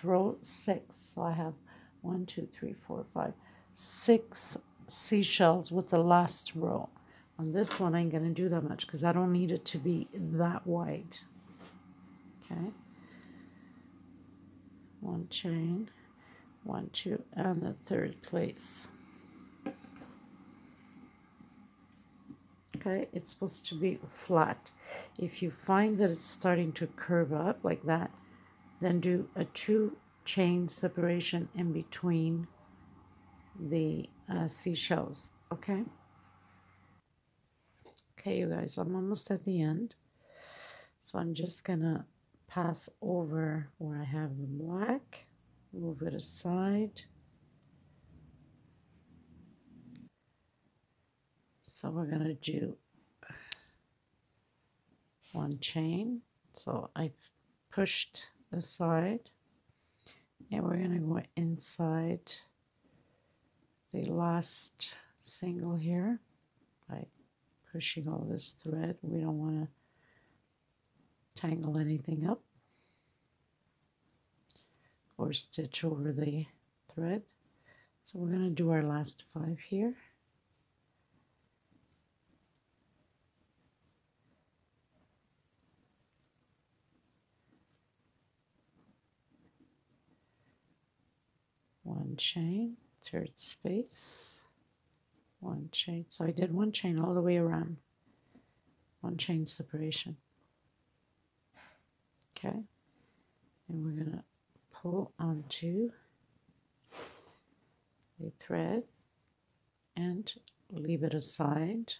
row, 6. So I have 1, 2, 3, 4, 5, 6 seashells with the last row. On this one, I ain't going to do that much because I don't need it to be that wide. Okay. 1 chain, 1, 2, and the 3rd place. Okay, it's supposed to be flat. If you find that it's starting to curve up like that, then do a 2 chain separation in between the seashells. Okay. Okay, you guys, I'm almost at the end. So I'm just gonna pass over where I have the black, move it aside. So we're gonna do 1 chain. So I pushed aside, and we're gonna go inside the last single here by pushing all this thread. We don't want to tangle anything up or stitch over the thread. So we're going to do our last 5 here. One chain, 3rd space, 1 chain. So I did 1 chain all the way around, 1 chain separation. Okay, and we're going to pull onto the thread and leave it aside,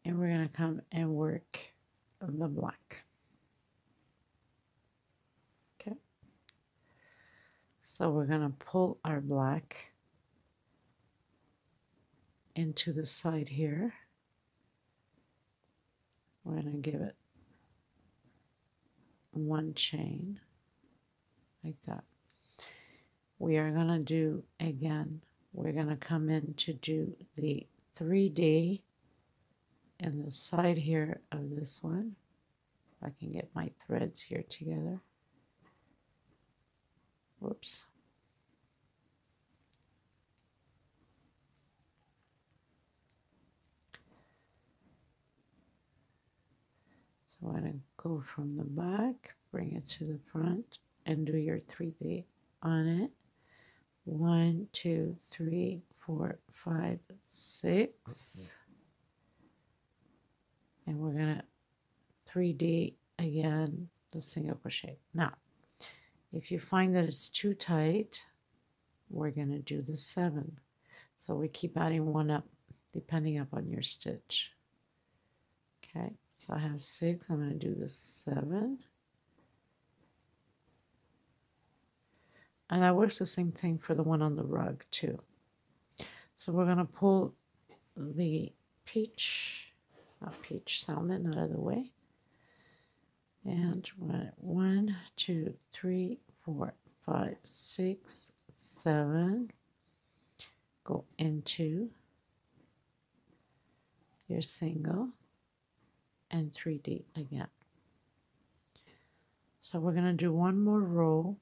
and we're going to come and work the black. Okay, so we're going to pull our black into the side here. We're going to give it 1 chain like that. We are going to do again, we're going to come in to do the 3D in the side here of this one. If I can get my threads here together. Whoops. So I'm going to go from the back, bring it to the front, and do your 3D on it. 1, 2, 3, 4, 5, 6. And we're going to 3D again, the single crochet. Now, if you find that it's too tight, we're going to do the 7. So we keep adding 1 up, depending upon your stitch. Okay, so I have 6. I'm going to do the 7. And that works the same thing for the one on the rug too. So we're going to pull the salmon out of the way. And 1, 2, 3, 4, 5, 6, 7. Go into your single and 3D again. So we're going to do one more row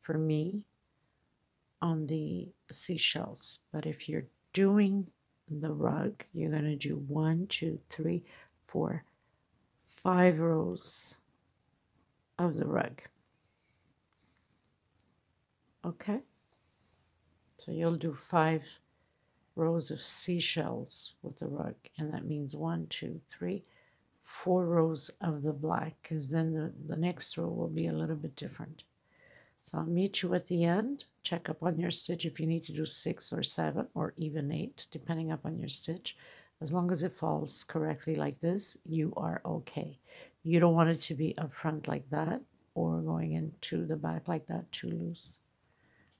for me on the seashells. But if you're doing the rug, you're going to do 1, 2, 3, 4, 5 rows of the rug. Okay? So you'll do 5 rows of seashells with the rug, and that means 1, 2, 3, 4 rows of the black, because then the next row will be a little bit different. So I'll meet you at the end. Check up on your stitch if you need to do 6 or 7 or even 8, depending upon your stitch. As long as it falls correctly like this, you are okay. You don't want it to be up front like that or going into the back like that, too loose.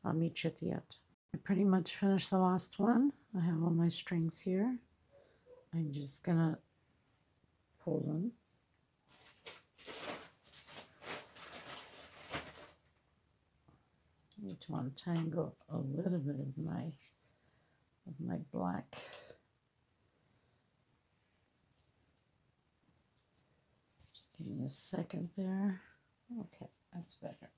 I'll meet you at the end. I pretty much finished the last one. I have all my strings here. I'm just gonna pull them. I need to untangle a little bit of my black. Just give me a second there. Okay, that's better.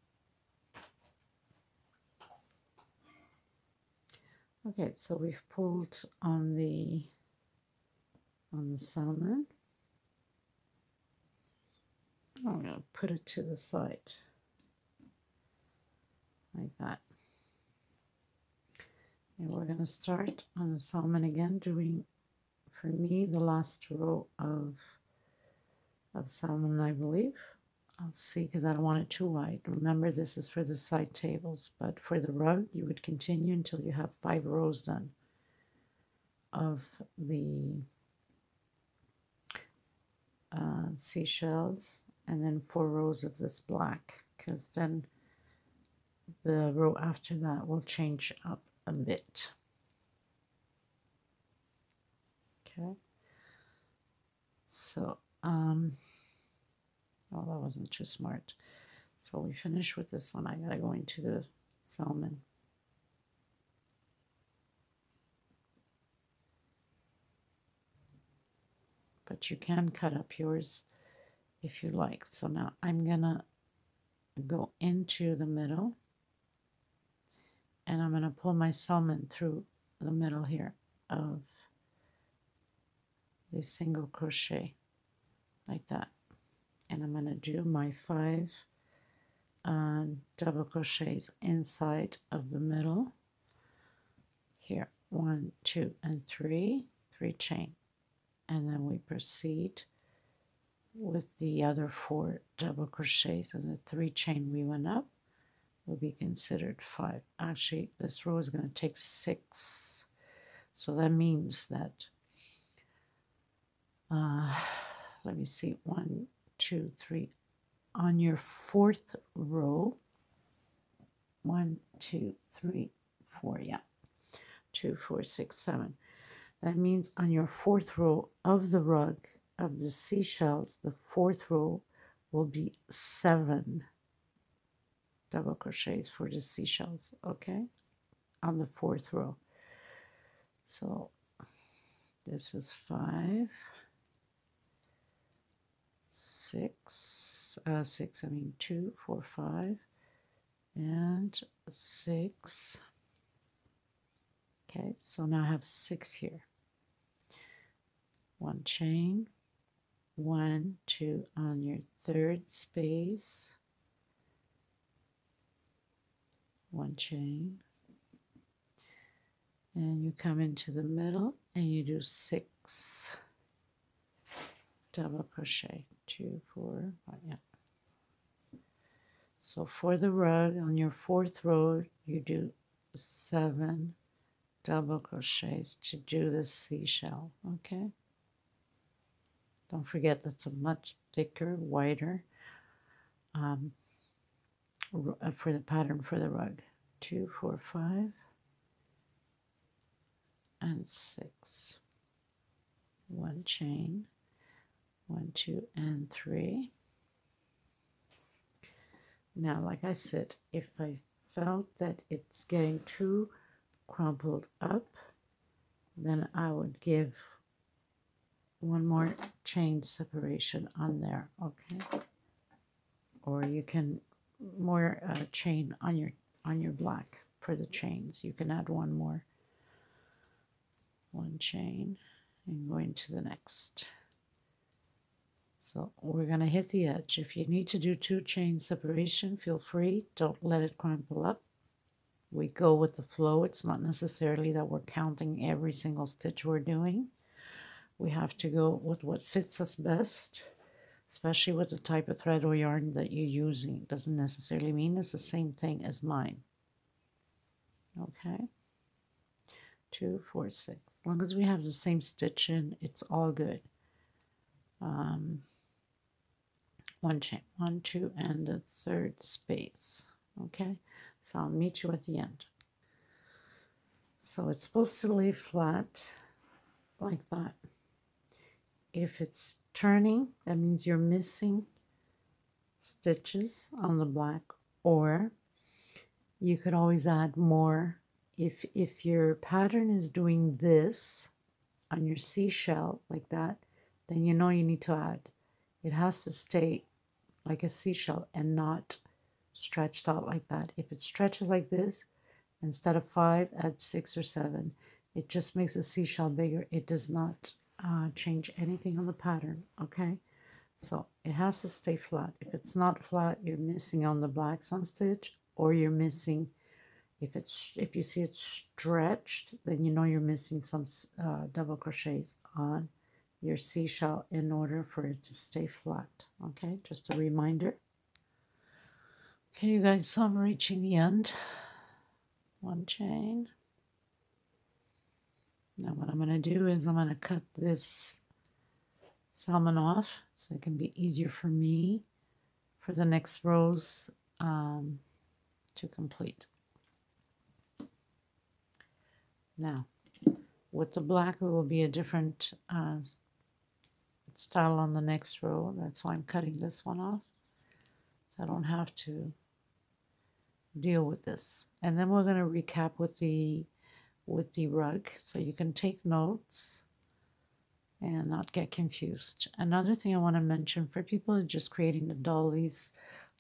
Okay, so we've pulled on the salmon. I'm going to put it to the side like that. And we're going to start on the salmon again, doing, for me, the last row of salmon, I believe. I'll see, because I don't want it too wide. Remember, this is for the side tables, but for the rug, you would continue until you have 5 rows done of the seashells, and then 4 rows of this black, because then the row after that will change up a bit. Okay, so oh, that wasn't too smart. So we finish with this one. I gotta go into the salmon. But you can cut up yours if you like. So now I'm gonna go into the middle, and I'm gonna pull my salmon through the middle here of the single crochet like that. And I'm going to do my 5 double crochets inside of the middle here. 1, 2, and 3 chain, and then we proceed with the other 4 double crochets, and the 3 chain we went up will be considered 5. Actually, this row is going to take 6, so that means that let me see, 1, 2, 3. On your 4th row, 1, 2, 3, 4, yeah, 2, 4, 6, 7. That means on your 4th row of the rug of the seashells, the 4th row will be 7 double crochets for the seashells, okay, on the 4th row. So this is 5, 6, 2, 4, 5, and 6. Okay, so now I have 6 here. 1 chain, 1, 2 on your 3rd space, 1 chain, and you come into the middle and you do 6 double crochet. 2, 4, 5, yeah. So for the rug, on your 4th row, you do 7 double crochets to do the seashell, okay? Don't forget, that's a much thicker, wider for the pattern for the rug. 2, 4, 5, and 6. 1 chain, 1, 2, and 3. Now, like I said, if I felt that it's getting too crumpled up, then I would give one more chain separation on there, okay? Or you can more chain on your black for the chains. You can add one more, 1 chain, and going to the next. So we're going to hit the edge. If you need to do 2 chain separation, feel free. Don't let it crumple up. We go with the flow. It's not necessarily that we're counting every single stitch we're doing. We have to go with what fits us best, especially with the type of thread or yarn that you're using. It doesn't necessarily mean it's the same thing as mine. Okay. 2, 4, 6. As long as we have the same stitch in, it's all good. 1 chain, 1, 2, and the 3rd space. Okay, so I'll meet you at the end. So it's supposed to lay flat like that. If it's turning, that means you're missing stitches on the black, or you could always add more. If your pattern is doing this on your seashell like that, then you know you need to add. It has to stay like a seashell and not stretched out like that. If it stretches like this, instead of 5, add 6 or 7. It just makes the seashell bigger. It does not change anything on the pattern, okay? So it has to stay flat. If it's not flat, you're missing on the black sun stitch, or you're missing, if you see it stretched, then you know you're missing some double crochets on your seashell in order for it to stay flat, okay? Just a reminder. Okay, you guys, so I'm reaching the end. 1 chain. Now what I'm going to do is I'm going to cut this salmon off so it can be easier for me for the next rows to complete. Now, with the black, it will be a different style on the next row. That's why I'm cutting this one off, so I don't have to deal with this. And then we're going to recap with the rug, so you can take notes and not get confused. Another thing I want to mention for people just creating the dollies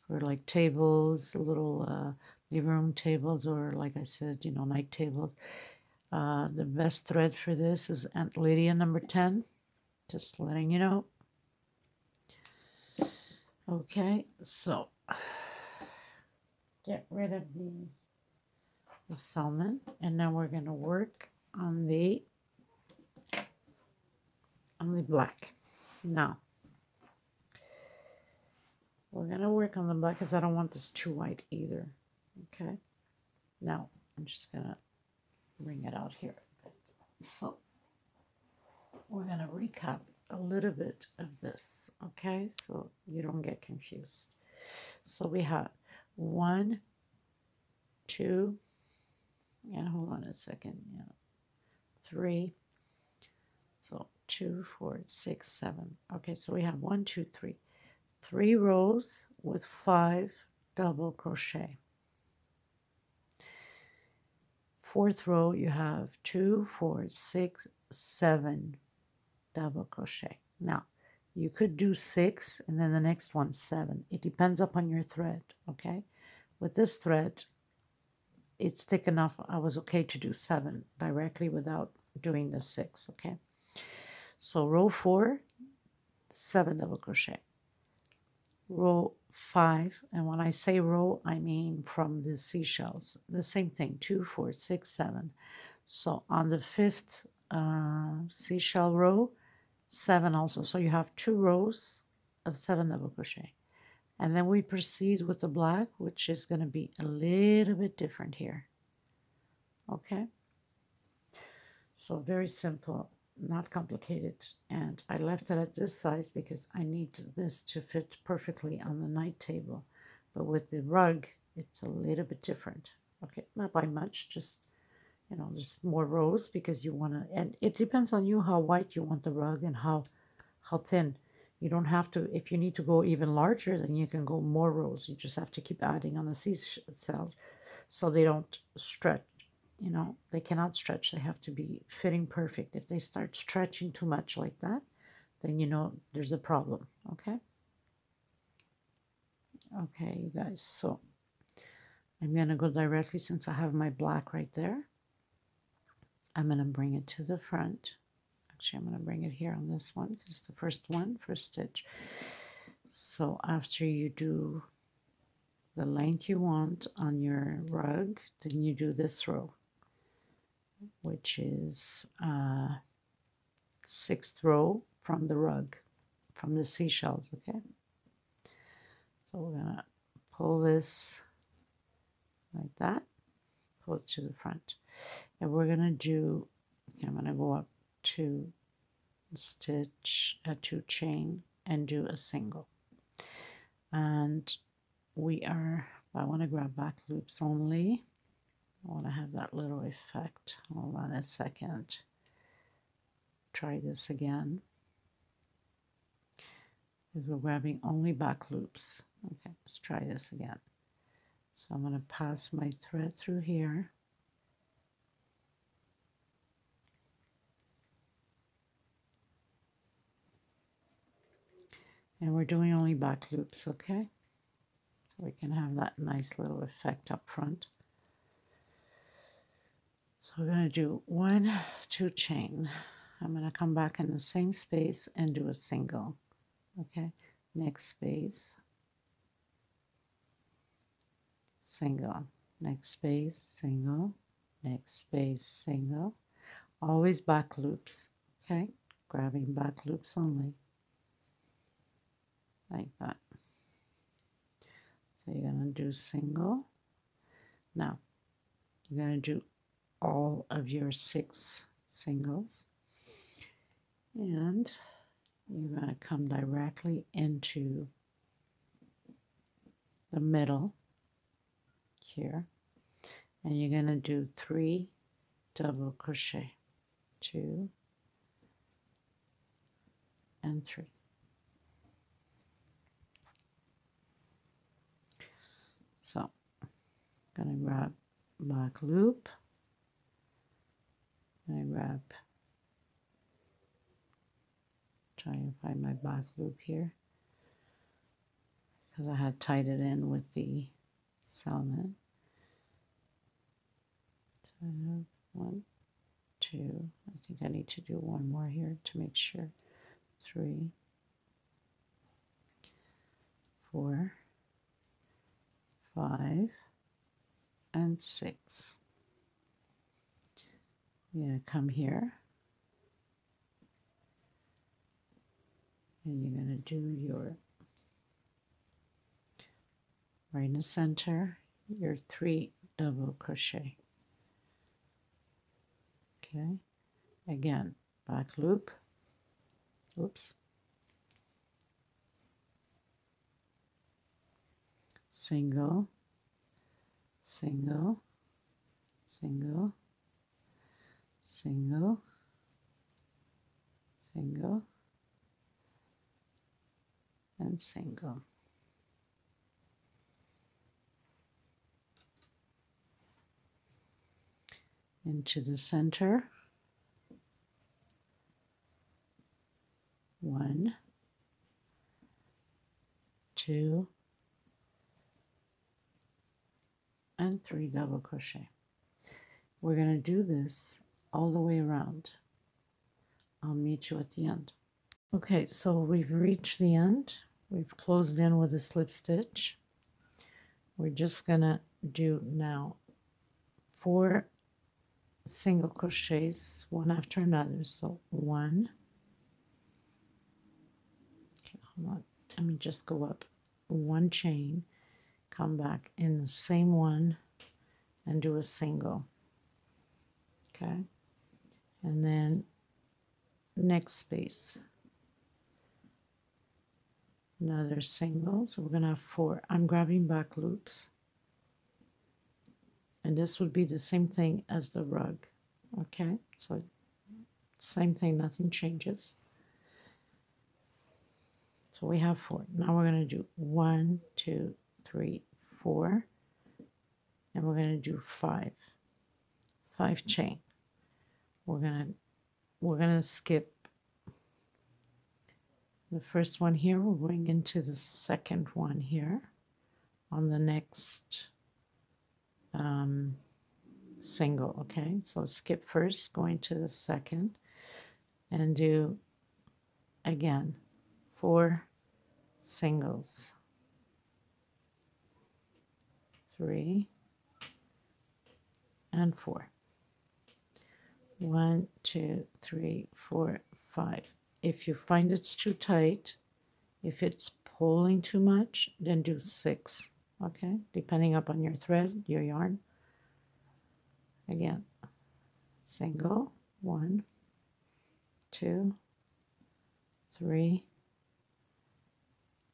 for like tables, little living room tables, or like I said, you know, night tables. The best thread for this is Aunt Lydia number 10. Just letting you know. Okay, so get rid of the salmon, and now we're going to work on the black. Now we're going to work on the black because I don't want this too white either. Okay, now I'm just going to bring it out here. So we're going to recap a little bit of this, okay, so you don't get confused. So we have 1, 2, and hold on a second, yeah, 3, so 2, 4, 6, 7. Okay, so we have 1, 2, 3, 3 rows with 5 double crochet. 4th row, you have 2, 4, 6, 7 double crochet. Now, you could do 6 and then the next one 7. It depends upon your thread, okay? With this thread, it's thick enough. I was okay to do 7 directly without doing the 6, okay? So row 4, 7 double crochet. Row 5, and when I say row, I mean from the seashells. The same thing, 2, 4, 6, 7. So on the 5th seashell row, 7 also. So you have 2 rows of 7 double crochet. And then we proceed with the black, which is going to be a little bit different here. Okay? So very simple, not complicated. And I left it at this size because I need this to fit perfectly on the night table. But with the rug, it's a little bit different. Okay, not by much, just you know, just more rows because you want to, and it depends on you how white you want the rug and how thin. You don't have to, if you need to go even larger, then you can go more rows. You just have to keep adding on the seashell so they don't stretch. You know, they cannot stretch. They have to be fitting perfect. If they start stretching too much like that, then you know there's a problem, okay? Okay, you guys, so I'm going to go directly, since I have my black right there, I'm going to bring it to the front. Actually, I'm going to bring it here on this one because it's the first stitch. So after you do the length you want on your rug, then you do this row, which is 6th row from the rug, from the seashells, okay? So we're going to pull this like that, pull it to the front. And we're going to do, okay, I'm going to go up 2 stitch, a 2 chain, and do a single. And we are, I want to grab back loops only. I want to have that little effect. Hold on a second. Try this again. Because we're grabbing only back loops. Okay, let's try this again. So I'm going to pass my thread through here. And we're doing only back loops, okay? So we can have that nice little effect up front. So we're going to do 1, 2 chain. I'm going to come back in the same space and do a single, okay? Next space, single, next space, single, next space, single. Always back loops, okay? Grabbing back loops only, like that. So you're going to do single. Now, you're going to do all of your 6 singles. And you're going to come directly into the middle here. And you're going to do 3 double crochet. 2 and 3. So I'm going to grab back loop. And I grab, try and find my back loop here, because I had tied it in with the salmon. So 1, 2, I think I need to do one more here to make sure. 3, 4, 5, and 6. You're going to come here, and you're going to do your, right in the center, your 3 double crochet. Okay, again, back loop, oops, single, single, single, single, single, and single. Into the center, 1, 2, and 3 double crochet. We're going to do this all the way around. I'll meet you at the end. Okay, so we've reached the end. We've closed in with a slip stitch. We're just going to do now 4 single crochets, one after another. So 1, okay, hold on, let me just go up 1 chain, come back in the same one and do a single, okay, and then next space, another single. So we're gonna have 4. I'm grabbing back loops And this would be the same thing as the rug. Okay, so same thing, nothing changes. So we have 4. Now we're going to do 1, 2, 3, 4, and we're going to do 5 chain. We're going to skip the first one here. We're going into the second one here on the next single. Okay, so skip first, go into the second, and do again 4 singles, 3 and 4. 1, 2, 3, 4, 5. If you find it's too tight, if it's pulling too much, then do 6. Okay, depending upon your thread, your yarn. Again, single, 1, 2, 3,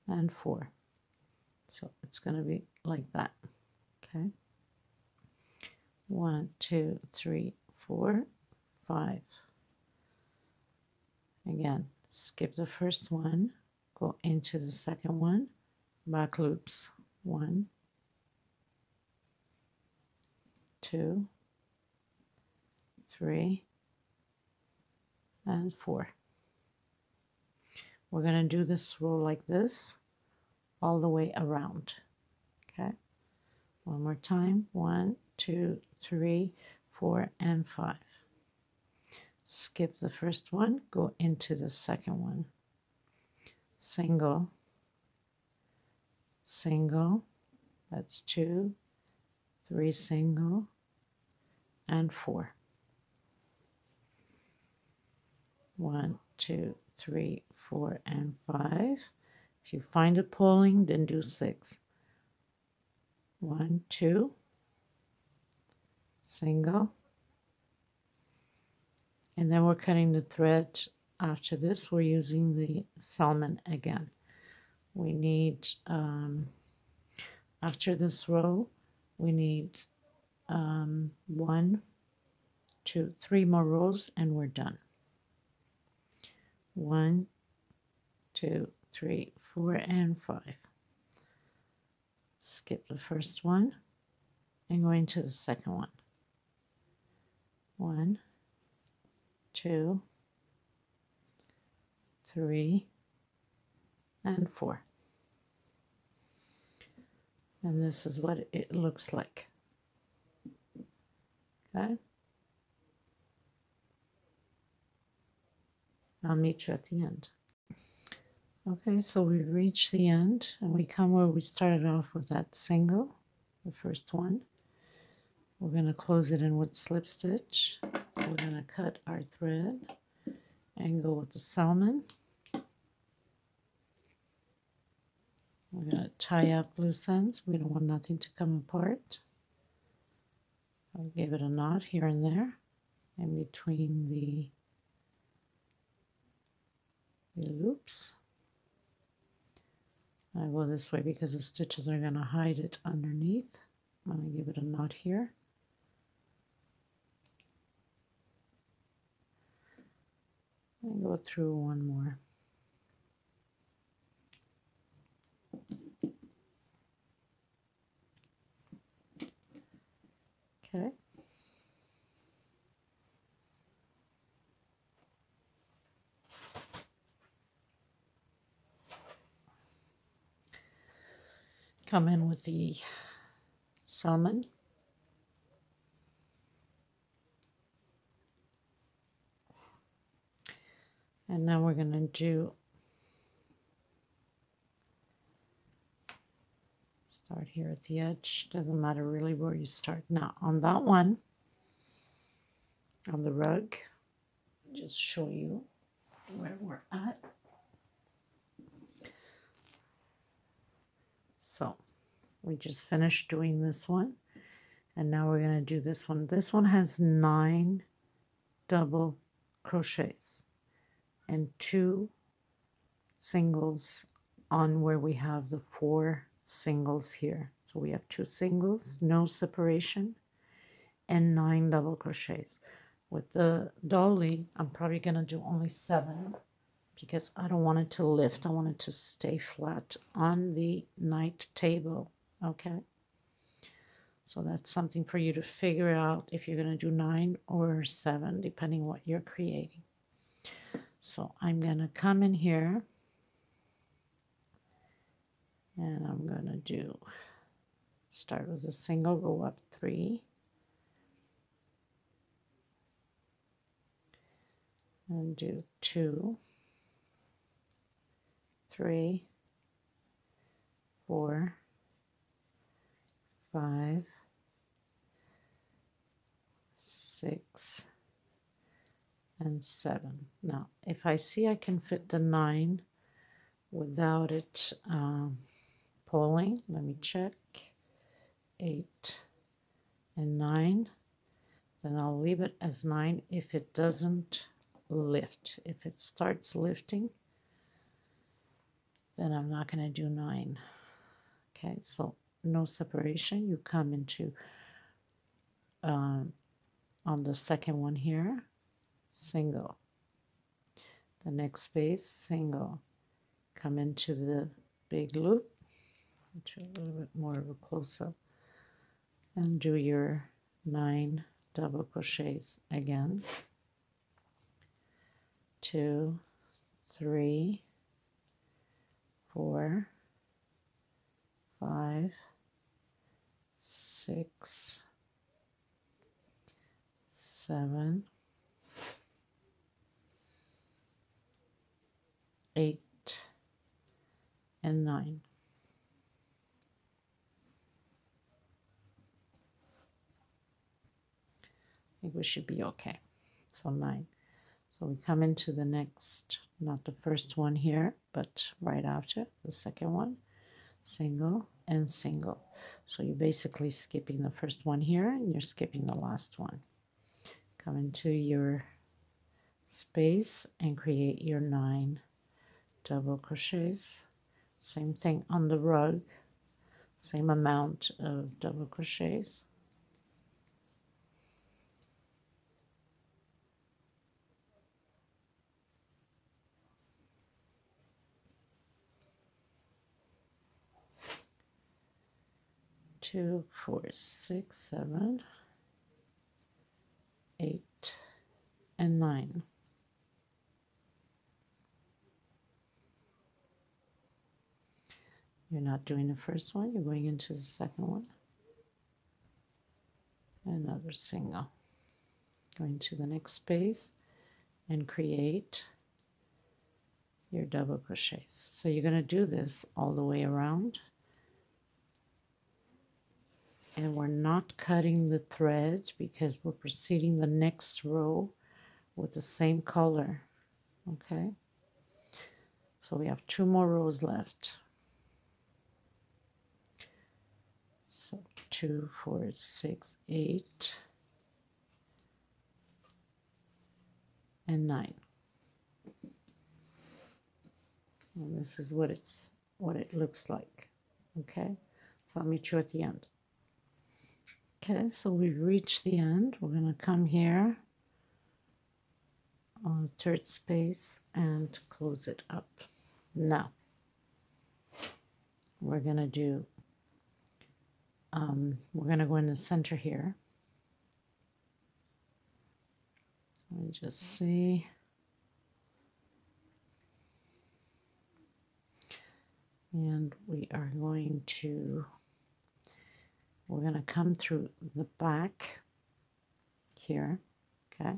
and 4. So it's going to be like that. Okay, 1, 2, 3, 4, 5. Again, skip the first one, go into the second one, back loops, 1, 2, 3, and 4. We're going to do this row like this all the way around. Okay, one more time, 1, 2, 3, 4, and 5. Skip the first one, go into the second one, single, single, that's 2, 3 single, and 4. 1, 2, 3, 4, and 5. If you find it pulling, then do 6. 1, 2, single, and then we're cutting the thread. After this, we're using the salmon again. We need, after this row, we need 1, 2, 3 more rows, and we're done. 1, 2, 3, 4, and 5. Skip the first one and go into the second one. 1, 2, 3, and 4. And this is what it looks like. Okay. I'll meet you at the end. Okay, so we reach the end and we come where we started off with that single, the first one. We're going to close it in with slip stitch. We're going to cut our thread and go with the salmon. We're going to tie up loose ends. We don't want nothing to come apart. I'll give it a knot here and there in between the loops. I go this way because the stitches are going to hide it underneath. I'm going to give it a knot here. And go through one more. Okay. Come in with the salmon. And now we're going to do, start here at the edge. Doesn't matter really where you start. Now on that one, on the rug, just show you where we're at. So we just finished doing this one, and now we're going to do this one. This one has 9 double crochets and 2 singles on where we have the 4 singles here. So we have 2 singles, no separation, and 9 double crochets. With the dolly, I'm probably gonna do only 7 because I don't want it to lift. I want it to stay flat on the night table, okay? So that's something for you to figure out if you're gonna do 9 or 7, depending what you're creating. So I'm gonna come in here and I'm gonna start with a single, go up 3, and do 2, 3, 4, 5, 6, and 7. Now, if I see I can fit the 9 without it pulling, let me check. 8 and 9. Then I'll leave it as 9 if it doesn't lift. If it starts lifting, then I'm not going to do 9. Okay, so no separation. You come into on the second one here, single. The next space, single. Come into the big loop, do a little bit more of a close-up, and do your 9 double crochets again. 2, 3, 4, 5, 6, 7, 8, and 9. I think we should be okay. So 9. So we come into the next, not the first one here, but right after, the second one, single and single. So you're basically skipping the first one here and you're skipping the last one. Come into your space and create your 9 double crochets. Same thing on the rug, same amount of double crochets. Two, 4, 6, 7, 8, and 9. You're not doing the first one, you're going into the second one. Another single. Going to the next space and create your double crochets. So you're going to do this all the way around. And we're not cutting the thread because we're proceeding the next row with the same color. Okay? So we have 2 more rows left. So 2, 4, 6, 8, and 9. And this is what it looks like. Okay? So I'll meet you at the end. Okay, so we've reached the end. We're going to come here on the third space and close it up. Now, we're going to do, we're going to go in the center here. Let me just see. And we are going to, we're going to come through the back here, okay?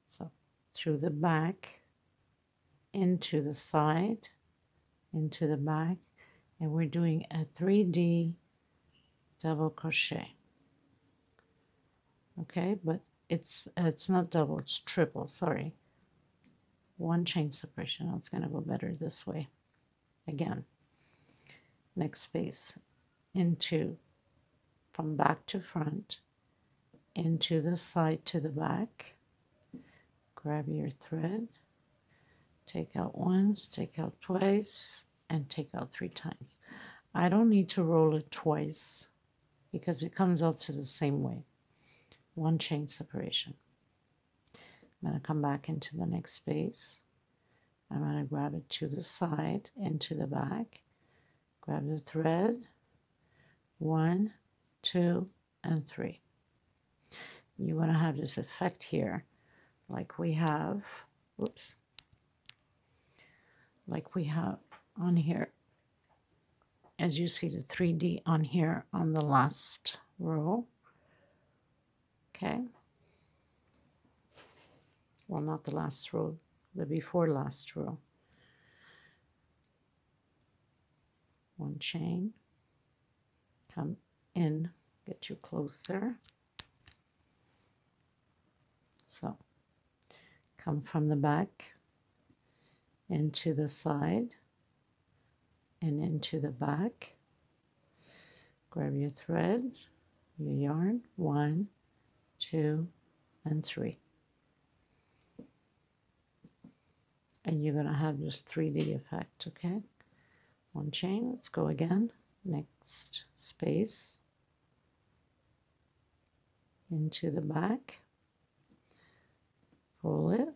So through the back, into the side, into the back, and we're doing a 3D double crochet. Okay, but it's not double, it's triple, sorry. 1 chain separation. It's going to go better this way. Again, next space, into, from back to front, into the side to the back. Grab your thread, take out once, take out twice, and take out 3 times. I don't need to roll it twice because it comes out to the same way. 1 chain separation. I'm going to come back into the next space. I'm going to grab it to the side, into the back, grab the thread, 1, 2, and 3. You want to have this effect here, like we have, whoops, like we have on here, as you see the 3D on here on the last row. Okay. Well, not the last row, the before last row. 1 chain, come in, get you closer. So come from the back into the side and into the back. Grab your thread, your yarn, 1, 2, and 3. And you're going to have this 3D effect, okay? 1 chain, let's go again. Next space, into the back, pull it,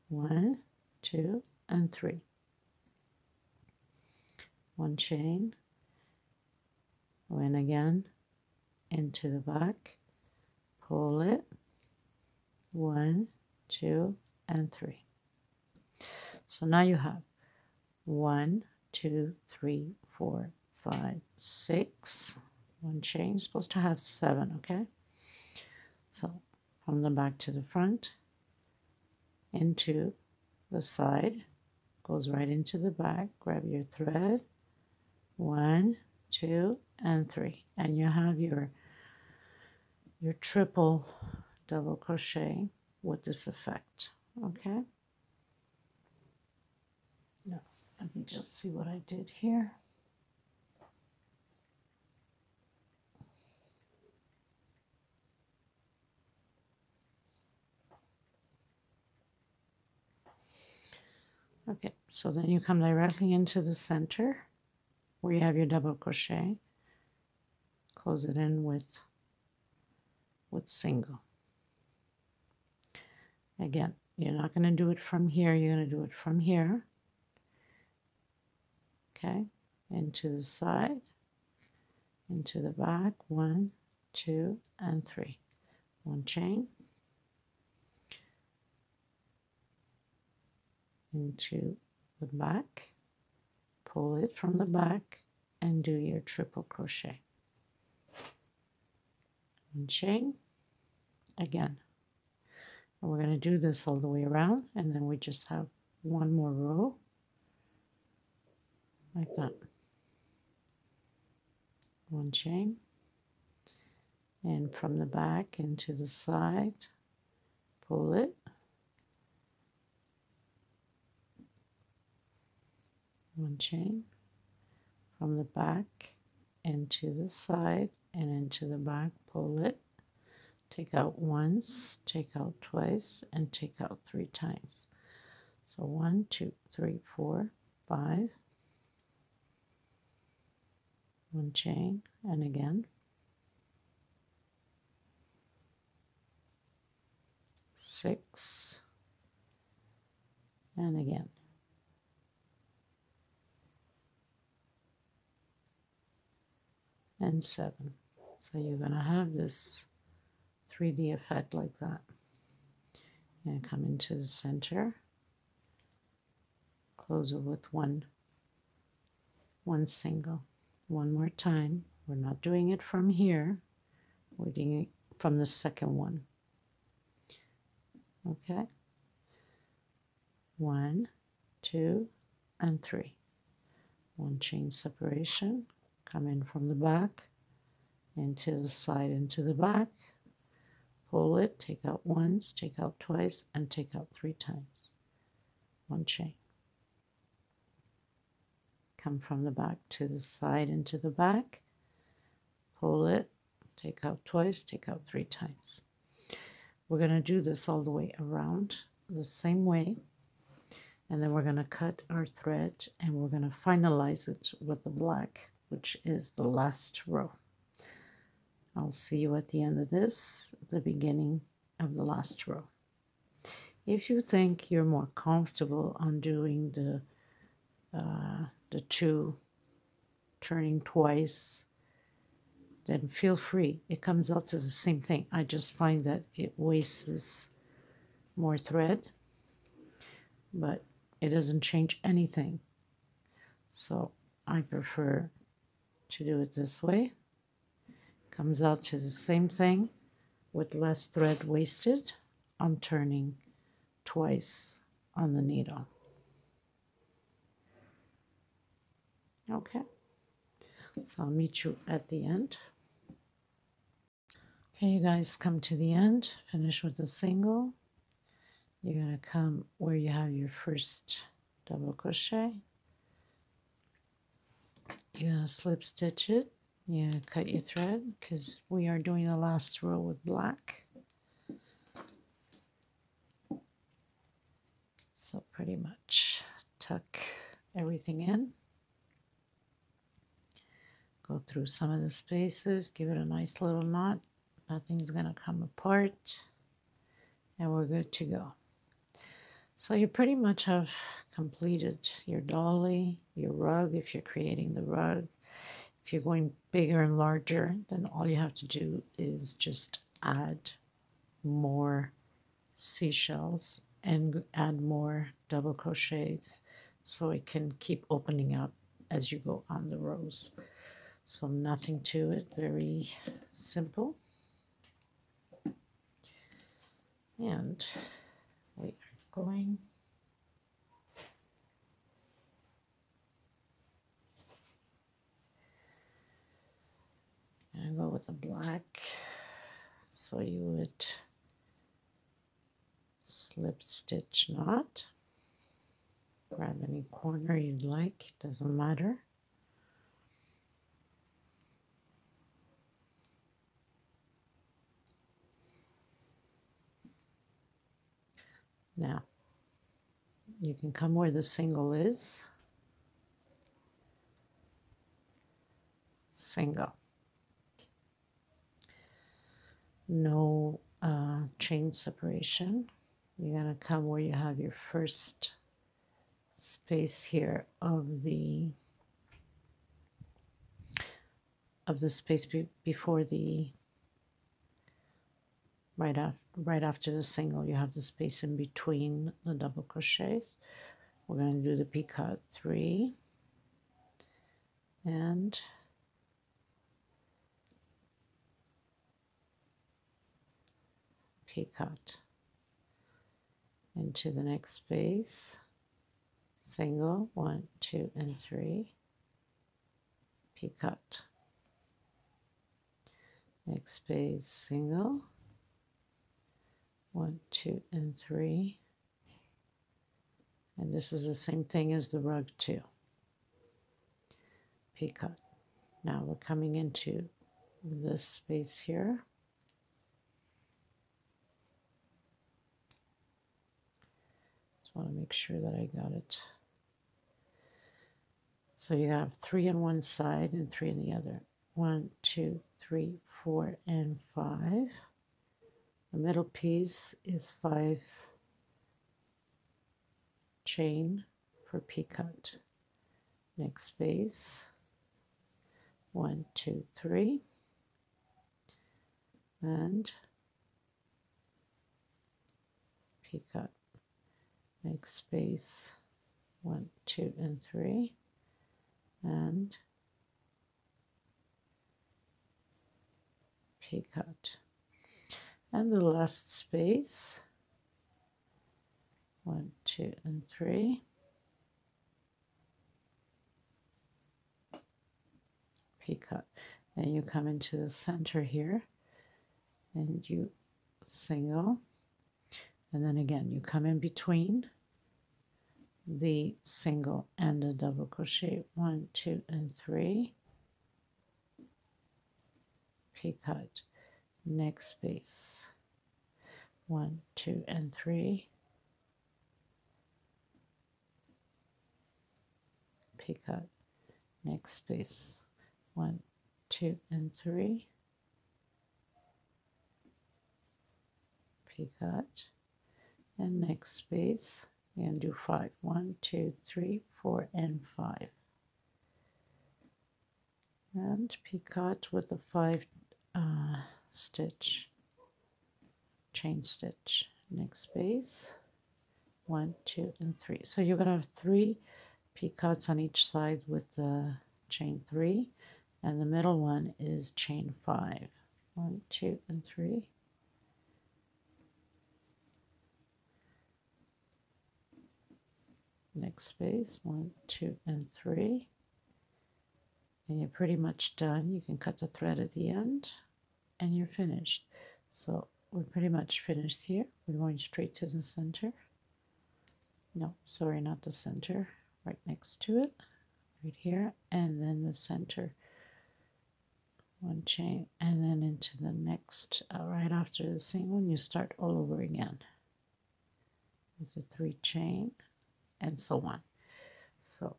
1, 2, and 3. 1 chain, go in again, into the back, pull it, 1, 2, and 3. So now you have 1, 2, 3, 4, 5, 6. 1 chain, you're supposed to have 7, okay? So from the back to the front, into the side, goes right into the back, grab your thread, 1, 2, and 3. And you have your triple double crochet with this effect, okay? Now, let me just see what I did here. Okay, so then you come directly into the center where you have your double crochet, close it in with single. Again, you're not going to do it from here, you're going to do it from here. Okay, into the side, into the back, 1, 2, and 3. 1 chain, into the back, pull it from the back, and do your triple crochet. 1 chain, again. And we're going to do this all the way around, and then we just have 1 more row, like that. 1 chain, and from the back into the side, pull it, 1 chain, from the back into the side and into the back, pull it, take out once, take out twice, and take out 3 times. So 1, 2, 3, 4, 5, 1 chain, and again, 6, and again. And 7. So you're going to have this 3D effect like that. And come into the center, close it with one single. 1 more time. We're not doing it from here, we're doing it from the second one. Okay, 1, 2, and 3. 1 chain separation, come in from the back, into the side, into the back, pull it, take out once, take out twice, and take out 3 times. 1 chain. Come from the back to the side, into the back, pull it, take out twice, take out 3 times. We're going to do this all the way around the same way, and then we're going to cut our thread and we're going to finalize it with the black, which is the last row. I'll see you at the end of this, the beginning of the last row. If you think you're more comfortable on doing the two, turning twice, then feel free. It comes out to the same thing. I just find that it wastes more thread, but it doesn't change anything. So I prefer to do it this way. Comes out to the same thing with less thread wasted on turning twice on the needle. Okay, so I'll meet you at the end. Okay, you guys come to the end, finish with a single. You're going to come where you have your first double crochet. You're going to slip stitch it. You're going to cut your thread because we are doing the last row with black. So pretty much tuck everything in. Go through some of the spaces, give it a nice little knot. Nothing's going to come apart. And we're good to go. So you pretty much have completed your dolly, your rug if you're creating the rug. If you're going bigger and larger, then all you have to do is just add more seashells and add more double crochets so it can keep opening up as you go on the rows. So nothing to it, very simple. And we are going and go with the black. So you would slip stitch knot, grab any corner you'd like, doesn't matter. Now you can come where the single is, single, no chain separation. You're going to come where you have your first space here of the space before the right after the single. You have the space in between the double crochets. We're going to do the picot 3 and picot into the next space, single, 1, 2, and 3, picot, next space, single, 1, 2, and 3, and this is the same thing as the rug too, picot. Now we're coming into this space here. Just want to make sure that I got it. So you have 3 on one side and 3 on the other. 1, 2, 3, 4, and 5. The middle piece is 5 chain for picot. Next space, 1, 2, 3, and picot. Next space, 1, 2, and 3, and picot. And the last space, 1, 2, and 3, picot. And you come into the center here and you single, and then again you come in between the single and the double crochet, 1, 2, and 3, picot. Next space, 1, 2, and 3, picot. Next space, 1, 2, and 3, picot, and next space, and do 5. 1, 2, 3, 4, and 5. And picot with the 5 stitch, chain stitch. Next space, 1, 2, and 3. So you're going to have 3 picots on each side with the chain 3, and the middle one is chain 5. 1, 2, and 3. Next space, 1, 2, and 3. And you're pretty much done. You can cut the thread at the end, and you're finished. So we're pretty much finished here. We're going straight to the center. No, sorry, not the center. Right next to it, right here, and then the center. 1 chain, and then into the next, right after the same one, you start all over again with the 3 chain, and so on. So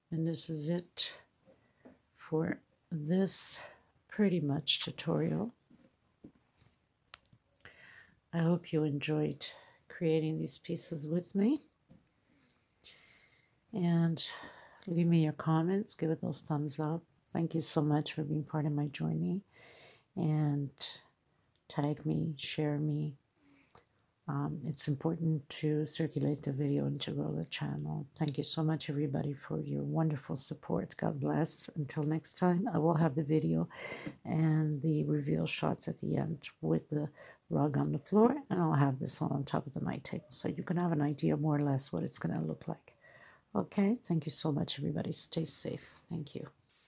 and this is it for this pretty much tutorial. I hope you enjoyed creating these pieces with me. And leave me your comments, give it those thumbs up. Thank you so much for being part of my journey. And tag me, share me. It's important to circulate the video and to grow the channel. Thank you so much, everybody, for your wonderful support. God bless. Until next time, I will have the video and the reveal shots at the end with the rug on the floor, and I'll have this one on top of the night table, so you can have an idea more or less what it's going to look like. Okay, thank you so much, everybody. Stay safe. Thank you.